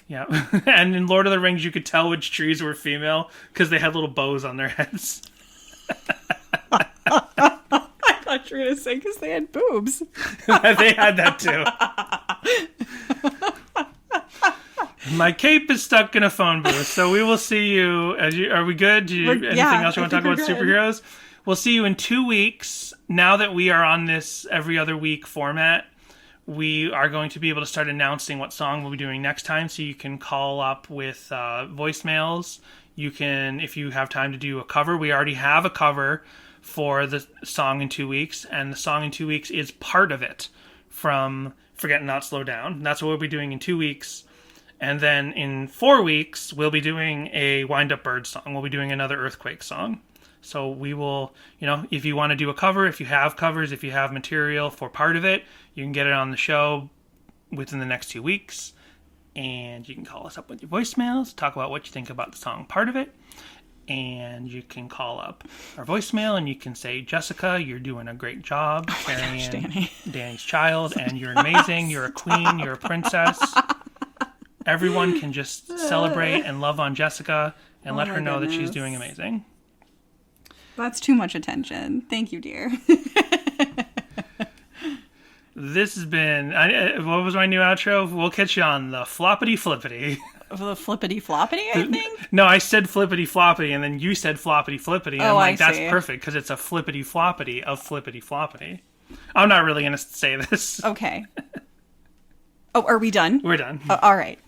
Yeah. And in Lord of the Rings, you could tell which trees were female because they had little bows on their heads. I thought you were going to say because they had boobs. They had that too. My cape is stuck in a phone booth, so we will see you. Are we good? Anything else you want to talk about superheroes? We'll see you in 2 weeks. Now that we are on this every other week format, we are going to be able to start announcing what song we'll be doing next time, so you can call up with voicemails. You can, if you have time to do a cover. We already have a cover for the song in 2 weeks, and the song in 2 weeks is part of it from Forget Not Slow Down. That's what we'll be doing in 2 weeks. And then in 4 weeks, we'll be doing a Wind Up Bird song. We'll be doing another Earthquake song. So we will, if you want to do a cover, if you have covers, if you have material for part of it, you can get it on the show within the next 2 weeks. And you can call us up with your voicemails, talk about what you think about the song part of it. And you can call up our voicemail and you can say, Jessica, you're doing a great job carrying Danny's child, and you're amazing, you're a queen, you're a princess. Everyone can just celebrate and love on Jessica and let her know that she's doing amazing. That's too much attention. Thank you, dear. This has been... what was my new outro? We'll catch you on the floppity flippity. The flippity floppity, I think? No, I said flippity floppity, and then you said floppity flippity. And I that's see. perfect, because it's a flippity floppity of flippity floppity. I'm not really going to say this. Okay. Oh, are we done? We're done. All right.